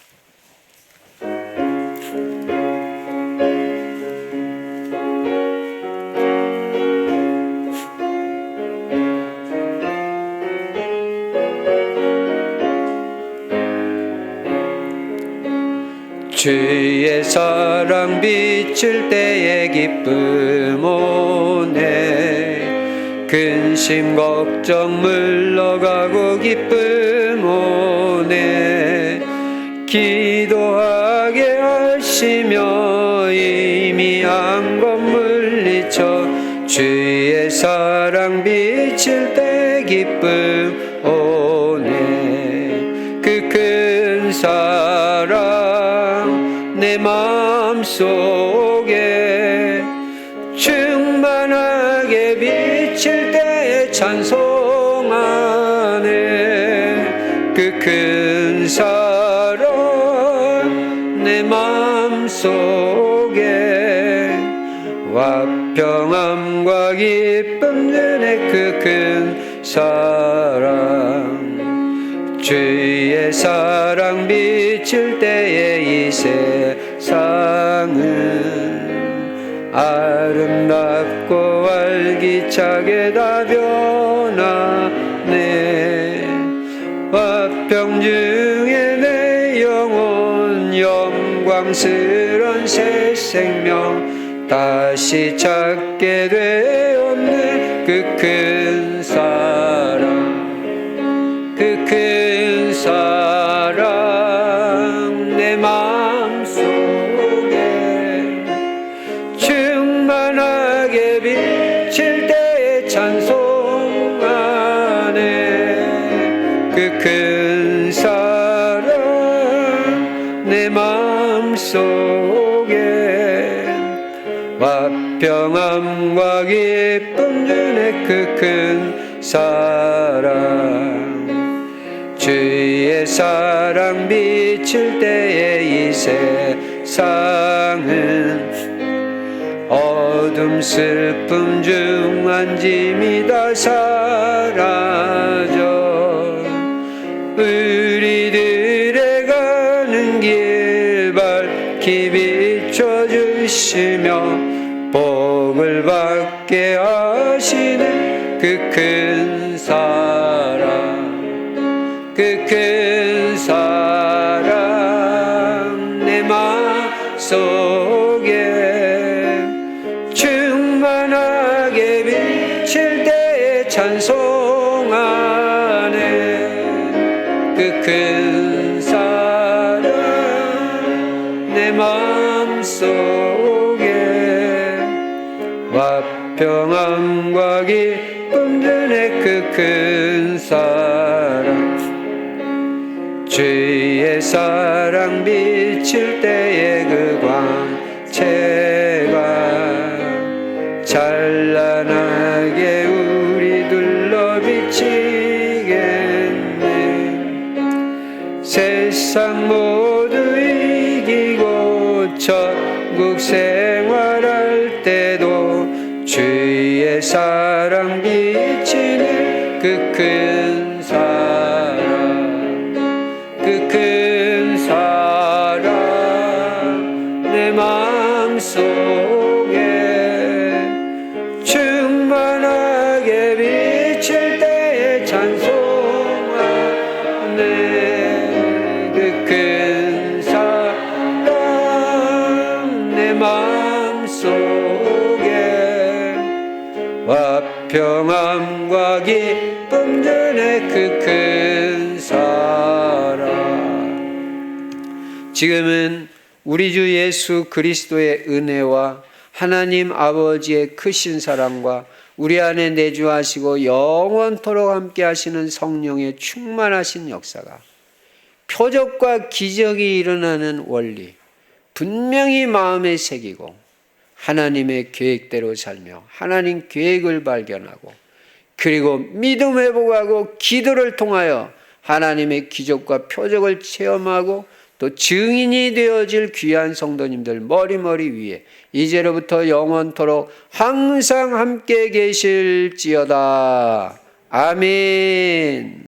주의 사랑 비칠 때의 기쁨 오네 근심 걱정 물러가고 기쁨 오네 기도하게 하시며 희미한 것 물리쳐 주의 사랑 비칠 때 기쁨 오네 그 큰 사랑 내 마음속에 충만하게 비칠 때 찬송하네 그 큰 사랑 내 마음속에 화평함과 기쁨 눈에 그 큰 사랑 주의 사랑 비칠 때에 이 세상은 아름답고 활기차게 다 변하네 화평 중에 내 영광스런 새 생명 다시 찾게 되었네. 그 큰 사랑, 그 큰 사랑 내 마음속에 충만하게 비칠 때 찬송하네. 그 큰 사랑 내 마음속에 화평함과 기쁨 주네. 그 큰 사랑, 주의 사랑 비칠 때에 이 세상은 어둠 슬픔 중 안짐이 다 사라져. 우리들의 가는 길 밝히 비춰주시며 복을 받게 하시는 그 큰 사랑, 그 큰 사랑 내 마음속에 충만하게 비칠 때 찬송하네. 그 큰 사랑 내 마음속에 화평함과 기쁨 주네. 그 큰 사랑, 주의 사랑 비칠 때에 그 광채가 찬란하게 우리 둘러 비치겠네. 세상 모두 이기고 천국 생활할 때도 주의 사랑 비치는 그 큰 사랑, 그 큰 사랑 내 마음속에 충만하게 비칠 때에 찬송하네. 그 큰 사랑 내 마음속에 화평함과 기쁨 주네. 그 큰 사랑. 지금은 우리 주 예수 그리스도의 은혜와 하나님 아버지의 크신 사랑과 우리 안에 내주하시고 영원토록 함께 하시는 성령의 충만하신 역사가 표적과 기적이 일어나는 원리 분명히 마음에 새기고 하나님의 계획대로 살며 하나님 계획을 발견하고 그리고 믿음 회복하고 기도를 통하여 하나님의 기적과 표적을 체험하고 또 증인이 되어질 귀한 성도님들 머리머리 위에 이제로부터 영원토록 항상 함께 계실지어다. 아멘.